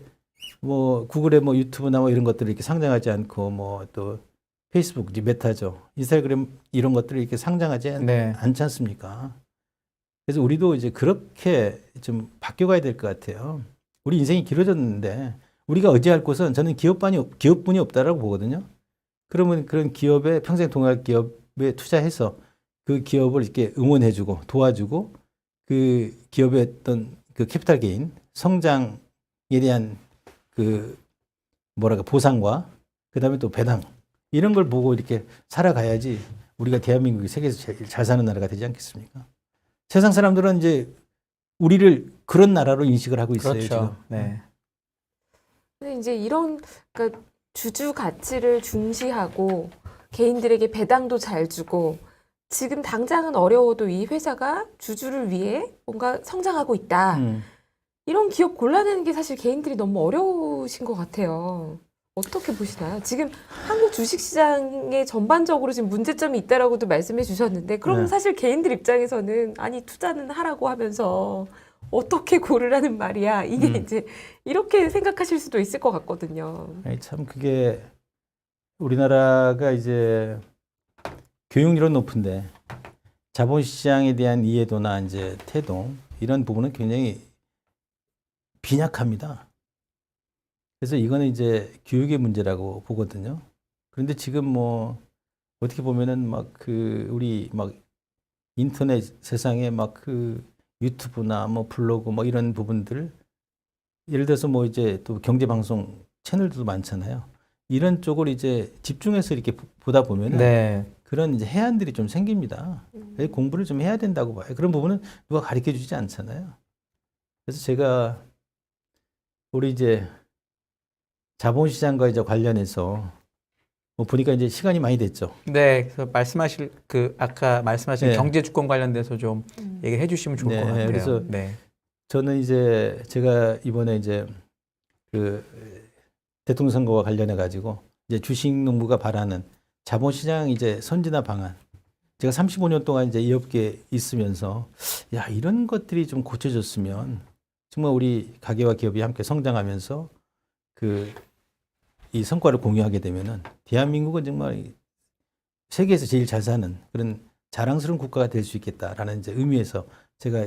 뭐 구글의 뭐 유튜브나 뭐 이런 것들을 이렇게 상장하지 않고 뭐 또 페이스북, 이제 메타죠. 인스타그램 이런 것들을 이렇게 상장하지 네. 않지 않습니까? 그래서 우리도 이제 그렇게 좀 바뀌어가야 될 것 같아요. 우리 인생이 길어졌는데 우리가 의지할 곳은 저는 기업뿐이 없다라고 보거든요. 그러면 그런 기업에 평생 동할 기업에 투자해서 그 기업을 이렇게 응원해주고 도와주고 그 기업의 어떤 그 캐피탈 게인 성장에 대한 그 보상과 그다음에 또 배당 이런 걸 보고 이렇게 살아가야지 우리가 대한민국이 세계에서 제일 잘 사는 나라가 되지 않겠습니까? 세상 사람들은 이제 우리를 그런 나라로 인식을 하고 있어요. 그렇죠. 지금. 네. 근데 이제 이런 그러니까 주주 가치를 중시하고 개인들에게 배당도 잘 주고 지금 당장은 어려워도 이 회사가 주주를 위해 뭔가 성장하고 있다. 이런 기업 골라내는 게 사실 개인들이 너무 어려우신 것 같아요. 어떻게 보시나요? 지금 한국 주식시장에 전반적으로 지금 문제점이 있다라고도 말씀해 주셨는데 그럼 네. 사실 개인들 입장에서는 아니 투자는 하라고 하면서 어떻게 고르라는 말이야. 이게 이제 이렇게 생각하실 수도 있을 것 같거든요. 아니, 참 그게 우리나라가 이제 교육률은 높은데 자본시장에 대한 이해도나 이제 태도 이런 부분은 굉장히 빈약합니다. 그래서 이거는 이제 교육의 문제라고 보거든요. 그런데 지금 뭐 어떻게 보면은 막 우리 막 인터넷 세상에 막 유튜브나 뭐 블로그 뭐 이런 부분들 예를 들어서 뭐 이제 또 경제 방송 채널들도 많잖아요. 이런 쪽을 이제 집중해서 이렇게 보다 보면은 네. 그런 이제 해안들이 좀 생깁니다. 공부를 좀 해야 된다고 봐요. 그런 부분은 누가 가르쳐 주지 않잖아요. 그래서 제가 우리 이제 자본시장과 이제 관련해서 뭐 보니까 이제 시간이 많이 됐죠. 네. 그래서 아까 말씀하신 네. 경제 주권 관련돼서 좀 얘기를 해주시면 좋을 네, 것 같아요. 그래서 네. 저는 이제 제가 이번에 이제 그 대통령 선거와 관련해 가지고 이제 주식농부가 바라는 자본시장 이제 선진화 방안. 제가 35년 동안 이제 이 업계에 있으면서 야, 이런 것들이 좀 고쳐졌으면 정말 우리 가게와 기업이 함께 성장하면서 이 성과를 공유하게 되면은 대한민국은 정말 세계에서 제일 잘 사는 그런 자랑스러운 국가가 될 수 있겠다라는 이제 의미에서 제가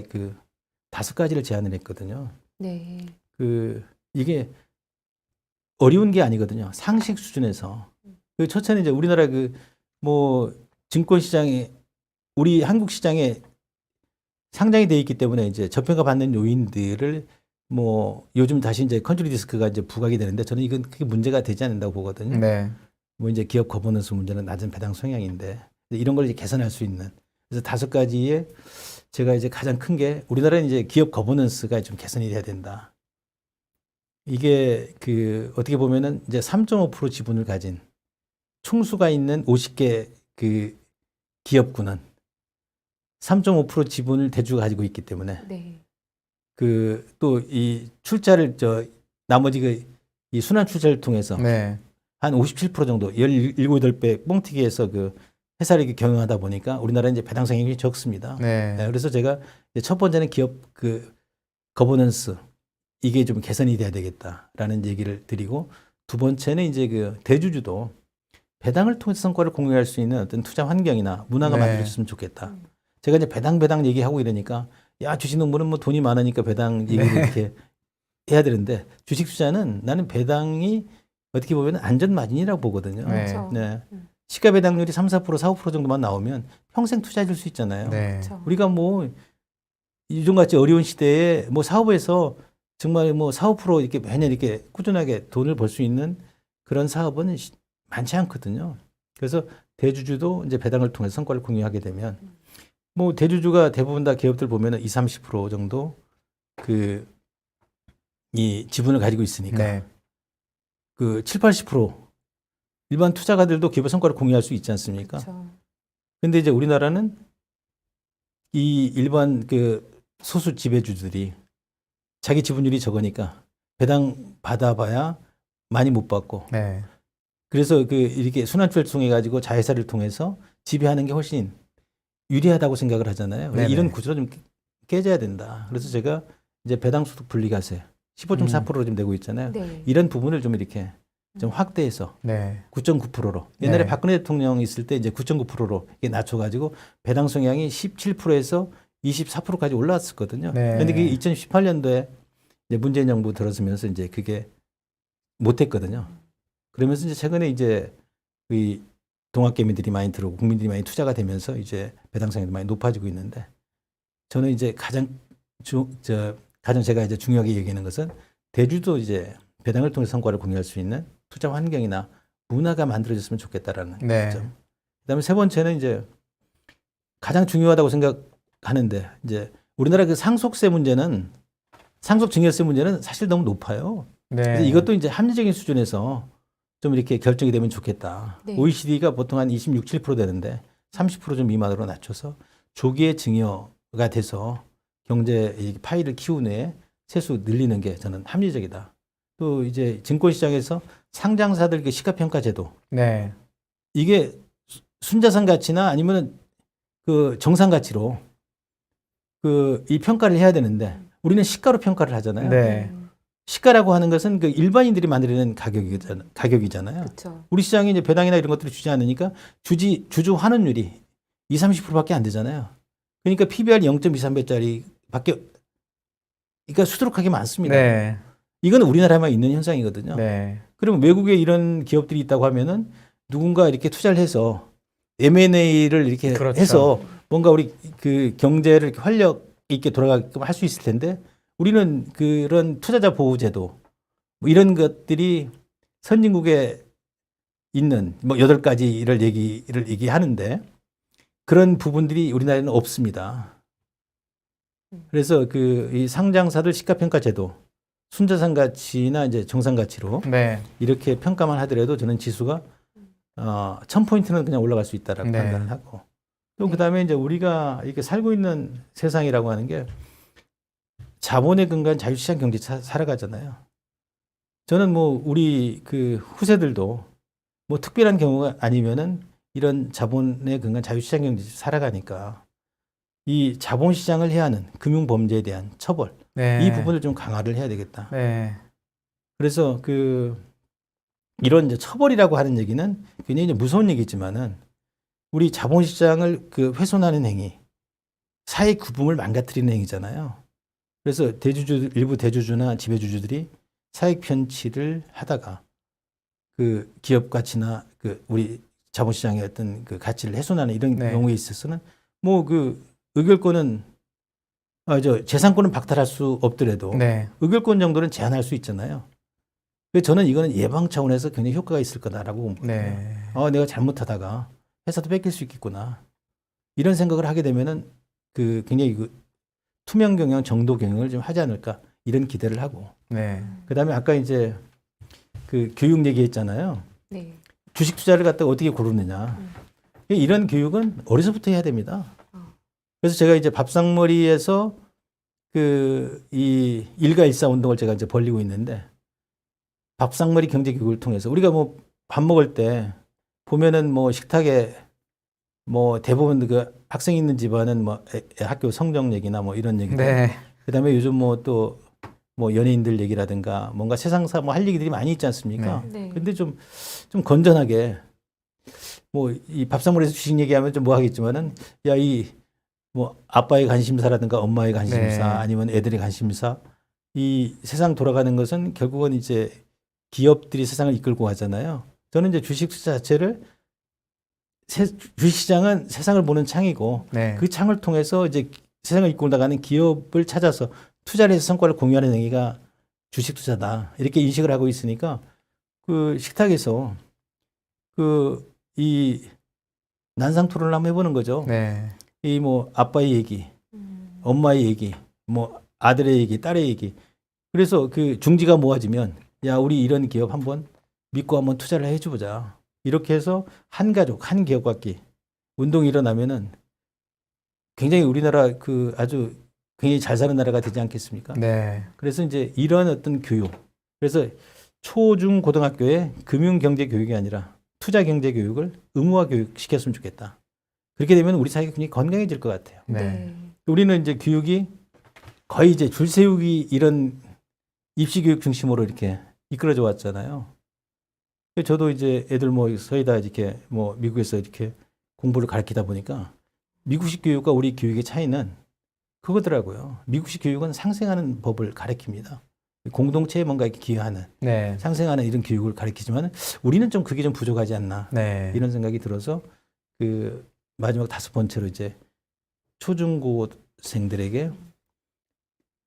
5가지를 제안을 했거든요. 네. 이게 어려운 게 아니거든요. 상식 수준에서. 첫째는 이제 우리나라 뭐 증권 시장에 우리 한국 시장에 상장이 되어 있기 때문에 이제 저평가 받는 요인들을 뭐 요즘 다시 이제 컨트리 디스크가 이제 부각이 되는데 저는 이건 크게 문제가 되지 않는다고 보거든요. 네. 뭐 이제 기업 거버넌스 문제는 낮은 배당 성향인데 이런 걸 이제 개선할 수 있는 그래서 5가지의 제가 이제 가장 큰 게 우리나라는 이제 기업 거버넌스가 좀 개선이 돼야 된다. 이게 어떻게 보면은 이제 3.5% 지분을 가진 총수가 있는 50개 기업군은 3.5% 지분을 대주가 가지고 있기 때문에 네. 또 이 출자를 나머지 이 순환 출자를 통해서 네. 한 57% 정도 17, 8배 뻥튀기해서 회사를 이렇게 경영하다 보니까 우리나라는 이제 배당 성향이 적습니다. 네. 네, 그래서 제가 이제 첫 번째는 기업 그 거버넌스 이게 좀 개선이 돼야 되겠다라는 얘기를 드리고 두 번째는 이제 그 대주주도 배당을 통해서 성과를 공유할 수 있는 어떤 투자 환경이나 문화가 네. 만들어졌으면 좋겠다. 제가 이제 배당 얘기하고 이러니까 야 주식농부는 뭐 돈이 많으니까 배당 얘기를 네. 이렇게 해야 되는데 주식 투자는 나는 배당이 어떻게 보면 안전 마진이라고 보거든요. 네. 그렇죠. 네. 시가 배당률이 3, 4%, 4, 5% 정도만 나오면 평생 투자해 줄 수 있잖아요. 네. 그렇죠. 우리가 뭐 요즘같이 어려운 시대에 뭐 사업에서 정말 뭐 4, 5% 이렇게 매년 이렇게 꾸준하게 돈을 벌 수 있는 그런 사업은 많지 않거든요. 그래서 대주주도 이제 배당을 통해서 성과를 공유하게 되면 뭐 대주주가 대부분 다 기업들 보면은 20, 30% 정도 그 이 지분을 가지고 있으니까 네. 그 7, 80% 일반 투자가들도 기업의 성과를 공유할 수 있지 않습니까? 그렇죠. 근데 이제 우리나라는 이 일반 그 소수 지배주들이 자기 지분율이 적으니까 배당 받아봐야 많이 못 받고 네. 그래서 그 이렇게 순환출을 통해 가지고 자회사를 통해서 지배하는 게 훨씬 유리하다고 생각을 하잖아요. 네네. 이런 구조가 좀 깨져야 된다. 그래서 제가 이제 배당소득 분리과세 15.4%로 좀 내고 있잖아요. 네. 이런 부분을 좀 이렇게 좀 확대해서 네. 9.9%로 옛날에 네. 박근혜 대통령 있을 때 이제 9.9%로 이게 낮춰가지고 배당 성향이 17%에서 24%까지 올라왔었거든요. 네. 그런데 그게 2018년도에 이제 문재인 정부 들어서면서 이제 그게 못했거든요. 그러면서 이제 최근에 이제 이 동학개미들이 많이 들어오고 국민들이 많이 투자가 되면서 이제 배당 성향이 많이 높아지고 있는데 저는 이제 가장 제가 이제 중요하게 얘기하는 것은 대주도 이제 배당을 통해 성과를 공유할 수 있는 투자 환경이나 문화가 만들어졌으면 좋겠다라는 네. 점. 그다음에 세 번째는 이제 가장 중요하다고 생각하는데 이제 우리나라 그 상속세 문제는 상속증여세 문제는 사실 너무 높아요. 그래서 네. 이것도 이제 합리적인 수준에서 좀 이렇게 결정이 되면 좋겠다. 네. OECD가 보통 한 26, 7% 되는데 30%좀 미만으로 낮춰서 조기에 증여가 돼서 경제 이 파이를 키운 후에 세수 늘리는 게 저는 합리적이다. 또 이제 증권시장에서 상장사들 그 시가평가 제도 네. 이게 순자산 가치나 아니면 그 정산 가치로 그 이 평가를 해야 되는데 우리는 시가로 평가를 하잖아요. 네. 시가라고 하는 것은 그 일반인들이 만들어낸 가격이잖아요. 그렇죠. 우리 시장이 이제 배당이나 이런 것들을 주지 않으니까 주주 환원율이 20, 30%밖에 안 되잖아요. 그러니까 PBR 0.23배짜리 밖에 그러니까 수두룩하게 많습니다. 네. 이건 우리나라에만 있는 현상이거든요. 네. 그러면 외국에 이런 기업들이 있다고 하면은 누군가 이렇게 투자를 해서 M&A를 이렇게 그렇죠. 해서 뭔가 우리 그 경제를 이렇게 활력 있게 돌아가게끔 할 수 있을 텐데 우리는 그런 투자자 보호 제도 뭐 이런 것들이 선진국에 있는 뭐 8가지를 얘기하는데 그런 부분들이 우리나라에는 없습니다. 그래서 그 이 상장사들 시가평가 제도 순자산 가치나 이제 정산 가치로 네. 이렇게 평가만 하더라도 저는 지수가 1000포인트는 그냥 올라갈 수 있다라고 네. 판단을 하고 또 그다음에 이제 우리가 이렇게 살고 있는 세상이라고 하는 게 자본에 근거한 자유시장 경제 살아가잖아요. 저는 뭐 우리 그 후세들도 뭐 특별한 경우가 아니면은 이런 자본에 근거한 자유시장 경제 살아가니까 이 자본시장을 해야 하는 금융범죄에 대한 처벌 네. 이 부분을 좀 강화를 해야 되겠다. 네. 그래서 그 이런 이제 처벌이라고 하는 얘기는 굉장히 이제 무서운 얘기지만은 우리 자본시장을 그 훼손하는 행위, 사회 구분을 망가뜨리는 행위잖아요. 그래서 일부 대주주나 지배주주들이 사익 편취를 하다가 그 기업 가치나 그 우리 자본시장의 어떤 그 가치를 훼손하는 이런 네. 경우에 있어서는 뭐 그 의결권은 재산권은 박탈할 수 없더라도 네. 의결권 정도는 제한할 수 있잖아요. 그래서 저는 이거는 예방 차원에서 굉장히 효과가 있을 거다라고 봅니다. 네. 내가 잘못하다가 회사도 뺏길 수 있겠구나. 이런 생각을 하게 되면은 그 굉장히 그 투명 경영, 정도 경영을 좀 하지 않을까 이런 기대를 하고. 네. 그다음에 아까 이제 그 교육 얘기했잖아요. 네. 주식 투자를 갖다가 어떻게 고르느냐. 이런 교육은 어려서부터 해야 됩니다. 그래서 제가 이제 밥상머리에서 그 이 일가일사 운동을 제가 이제 벌리고 있는데 밥상머리 경제 교육을 통해서 우리가 뭐 밥 먹을 때 보면은 뭐 식탁에 뭐 대부분 그 학생이 있는 집안은 뭐 학교 성적 얘기나 뭐 이런 얘기들. 네. 그다음에 요즘 뭐 또 뭐 연예인들 얘기라든가 뭔가 세상사 뭐 할 얘기들이 많이 있지 않습니까? 네. 근데 좀 건전하게 뭐 이 밥상머리에서 주식 얘기하면 좀 뭐 하겠지만은 야 이 뭐 아빠의 관심사라든가 엄마의 관심사 네. 아니면 애들의 관심사 이 세상 돌아가는 것은 결국은 이제 기업들이 세상을 이끌고 가잖아요. 저는 이제 주식 투자 자체를 주식시장은 세상을 보는 창이고 네. 그 창을 통해서 이제 세상을 이끌고 나가는 기업을 찾아서 투자를 해서 성과를 공유하는 행위가 주식 투자다. 이렇게 인식을 하고 있으니까 그 식탁에서 그 이 난상 토론을 한번 해보는 거죠. 네. 이 뭐 아빠의 얘기, 엄마의 얘기, 뭐 아들의 얘기, 딸의 얘기. 그래서 그 중지가 모아지면 야 우리 이런 기업 한번 믿고 한번 투자를 해줘보자. 이렇게 해서 한 가족, 한 기업 갖기 운동이 일어나면은 굉장히 우리나라 그 아주 굉장히 잘 사는 나라가 되지 않겠습니까? 네. 그래서 이제 이런 어떤 교육. 그래서 초, 중, 고등학교에 금융 경제 교육이 아니라 투자 경제 교육을 의무화 교육 시켰으면 좋겠다. 그렇게 되면 우리 사회가 굉장히 건강해질 것 같아요. 네. 우리는 이제 교육이 거의 이제 줄 세우기 이런 입시 교육 중심으로 이렇게 이끌어져 왔잖아요. 저도 이제 애들 뭐 서희다 이렇게 뭐 미국에서 이렇게 공부를 가르치다 보니까 미국식 교육과 우리 교육의 차이는 그거더라고요. 미국식 교육은 상생하는 법을 가르칩니다. 공동체에 뭔가 이렇게 기여하는, 네. 상생하는 이런 교육을 가르치지만 우리는 좀 그게 좀 부족하지 않나 네. 이런 생각이 들어서 그 마지막 5번째로 이제 초중고생들에게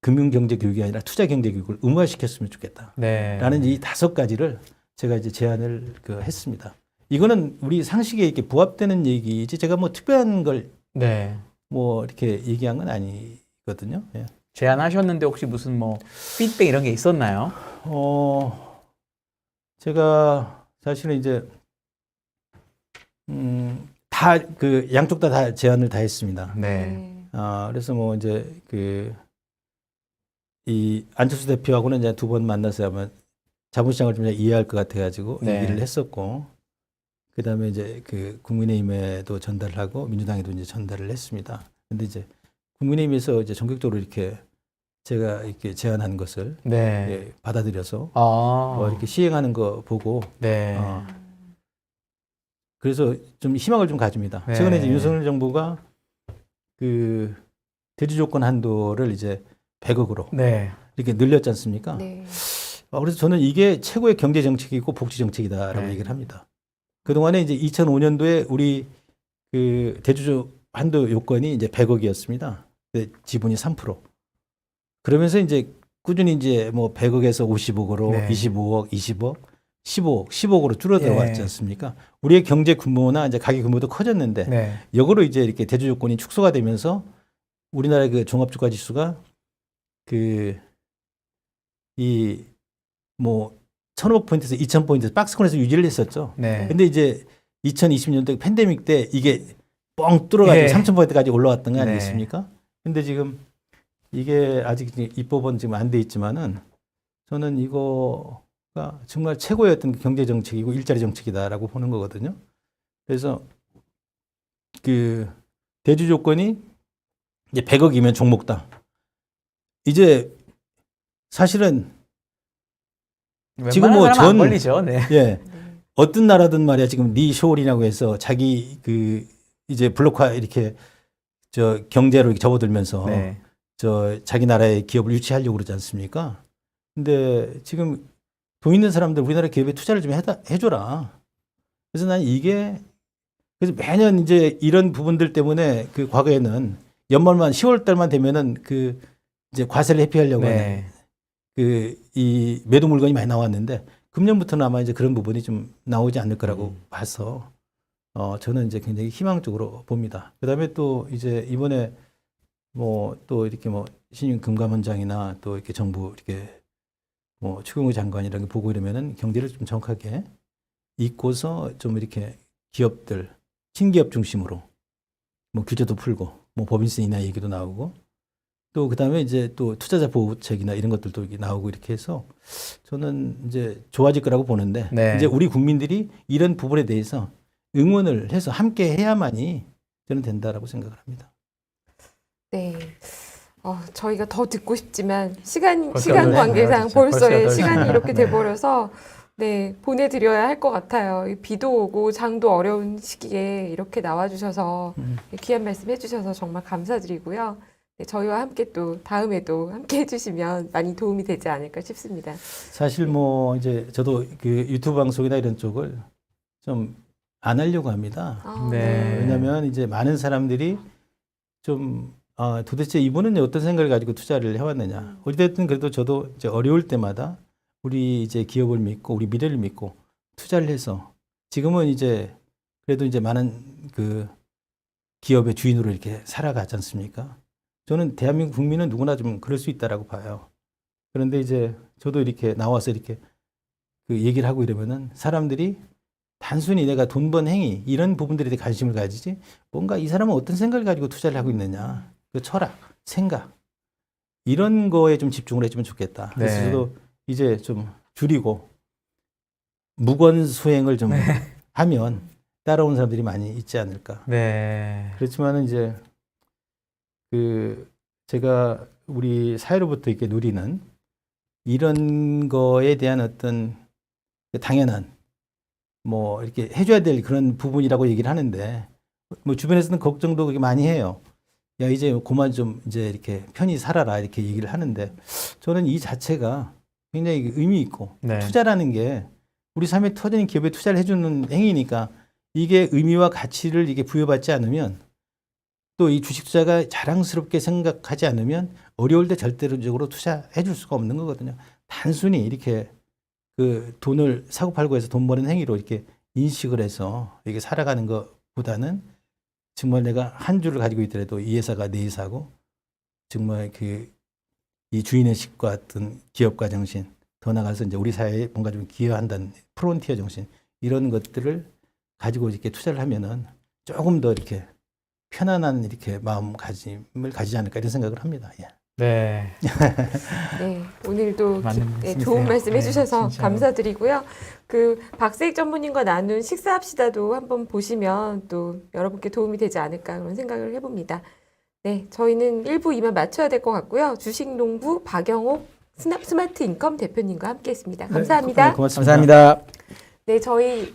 금융경제 교육이 아니라 투자 경제 교육을 의무화시켰으면 좋겠다. 네. 라는 이 5가지를 제가 이제 제안을 했습니다. 이거는 우리 상식에 이렇게 부합되는 얘기지 제가 뭐 특별한 걸 네. 뭐 이렇게 얘기한 건 아니거든요. 예. 제안하셨는데 혹시 무슨 뭐 피드백 이런 게 있었나요? 제가 사실은 이제 다 그 양쪽 다 제안을 다 했습니다. 네. 그래서 뭐 이제 이 안철수 대표하고는 이제 2번 만나서 한번 자본시장을 좀 이해할 것 같아가지고 네. 얘기를 했었고, 그 다음에 이제 그 국민의힘에도 전달을 하고 민주당에도 이제 전달을 했습니다. 근데 이제 국민의힘에서 이제 전격적으로 이렇게 제가 이렇게 제안한 것을 네. 예, 받아들여서 아. 이렇게 시행하는 거 보고 네. 그래서 좀 희망을 좀 가집니다. 네. 최근에 이제 윤석열 정부가 그 대주 조건 한도를 이제 100억으로 네. 이렇게 늘렸지 않습니까? 네. 그래서 저는 이게 최고의 경제 정책이고 복지 정책이다라고 네. 얘기를 합니다. 그동안에 이제 2005년도에 우리 그 대주 한도 요건이 이제 100억이었습니다. 지분이 3%. 그러면서 이제 꾸준히 이제 뭐 100억에서 50억으로 네. 25억, 20억, 15억, 10억으로 줄어들어 예. 왔지 않습니까? 우리의 경제 규모나 이제 가계 규모도 커졌는데 네. 역으로 이제 이렇게 대주 조건이 축소가 되면서 우리나라의 그 종합주가 지수가 뭐 1,500포인트에서 2,000포인트에서 박스권에서 유지를 했었죠. 네. 근데 이제 2020년도 팬데믹 때 이게 뻥 뚫어가지고 예. 3,000포인트까지 올라왔던 거 네. 아니겠습니까? 근데 지금 이게 아직 입법은 지금 안 돼 있지만은 저는 이거가 정말 최고의 어떤 경제 정책이고 일자리 정책이다라고 보는 거거든요. 그래서 그 대주 조건이 이제 100억이면 종목당. 이제 사실은 지금 뭐 웬만한 사람은 안 걸리죠. 네. 예. 어떤 나라든 말이야 지금 리쇼링이라고 해서 자기 그 이제 블록화 이렇게 저 경제로 이렇게 접어들면서 네. 저 자기 나라의 기업을 유치하려고 그러지 않습니까? 근데 지금 돈 있는 사람들 우리나라 기업에 투자를 좀 해줘라. 그래서 난 이게 그래서 매년 이제 이런 부분들 때문에 그 과거에는 연말만 10월 달만 되면은 그 이제 과세를 회피하려고 하는 네. 이 매도 물건이 많이 나왔는데 금년부터는 아마 이제 그런 부분이 좀 나오지 않을 거라고 봐서 저는 이제 굉장히 희망적으로 봅니다. 그다음에 또 이제 이번에 뭐 또 이렇게 뭐 신임 금감원장이나 또 이렇게 정부 이렇게 뭐 추경호 장관이라는 게 보고 이러면은 경제를 좀 정확하게 잇고서 좀 이렇게 기업들 신기업 중심으로 뭐 규제도 풀고 뭐 법인세 인하 얘기도 나오고 또 그다음에 이제 또 투자자 보호책이나 이런 것들도 나오고 이렇게 해서 저는 이제 좋아질 거라고 보는데 네. 이제 우리 국민들이 이런 부분에 대해서 응원을 해서 함께 해야만이 저는 된다라고 생각을 합니다. 네. 저희가 더 듣고 싶지만 시간 벌써 시간 8시 관계상 진짜. 벌써 벌써 8시. 시간이 이렇게 네. 돼버려서 네, 보내드려야 할 것 같아요. 이 비도 오고 장도 어려운 시기에 이렇게 나와주셔서 귀한 말씀 해주셔서 정말 감사드리고요. 네, 저희와 함께 또 다음에도 함께 해주시면 많이 도움이 되지 않을까 싶습니다. 사실 뭐 이제 저도 그 유튜브 방송이나 이런 쪽을 좀 안 하려고 합니다. 네. 왜냐하면 이제 많은 사람들이 좀 도대체 이분은 어떤 생각을 가지고 투자를 해왔느냐. 어찌됐든 그래도 저도 이제 어려울 때마다 우리 이제 기업을 믿고 우리 미래를 믿고 투자를 해서 지금은 이제 그래도 이제 많은 그 기업의 주인으로 이렇게 살아가지 않습니까? 저는 대한민국 국민은 누구나 좀 그럴 수 있다라고 봐요. 그런데 이제 저도 이렇게 나와서 이렇게 그 얘기를 하고 이러면은 사람들이 단순히 내가 돈 번 행위 이런 부분들에 대해 관심을 가지지 뭔가 이 사람은 어떤 생각을 가지고 투자를 하고 있느냐 그 철학, 생각 이런 거에 좀 집중을 해주면 좋겠다. 그래서 네. 저도 이제 좀 줄이고 무건 수행을 좀 하면 따라오는 사람들이 많이 있지 않을까. 네. 그렇지만은 이제 그 제가 우리 사회로부터 이렇게 누리는 이런 거에 대한 어떤 당연한 뭐 이렇게 해줘야 될 그런 부분이라고 얘기를 하는데 뭐 주변에서는 걱정도 그렇게 많이 해요. 야 이제 그만 좀 이제 이렇게 편히 살아라 이렇게 얘기를 하는데 저는 이 자체가 굉장히 의미 있고 네. 투자라는 게 우리 삶에 터지는 기업에 투자를 해주는 행위니까 이게 의미와 가치를 이게 부여받지 않으면 또 이 주식 투자가 자랑스럽게 생각하지 않으면 어려울 때 절대적으로 투자해 줄 수가 없는 거거든요. 단순히 이렇게 그 돈을 사고팔고 해서 돈 버는 행위로 이렇게 인식을 해서 이게 살아가는 것보다는 정말 내가 한 주를 가지고 있더라도 이 회사가 내 회사고 정말 그 이 주인의식과 어떤 기업가 정신 더 나가서 이제 우리 사회에 뭔가 좀 기여한다는 프론티어 정신 이런 것들을 가지고 이렇게 투자를 하면은 조금 더 이렇게 편안한 이렇게 마음가짐을 가지지 않을까 이런 생각을 합니다. 예. 네. 네, 오늘도 맞는 네, 말씀이세요. 좋은 말씀 네, 해주셔서 진짜로. 감사드리고요. 그 박세익 전무님과 나눈 식사합시다도 한번 보시면 또 여러분께 도움이 되지 않을까 그런 생각을 해봅니다. 네, 저희는 1부 이만 맞춰야 될 것 같고요. 주식농부 박영옥 스마트인컴 대표님과 함께했습니다. 감사합니다. 네, 고맙습니다. 감사합니다. 네, 저희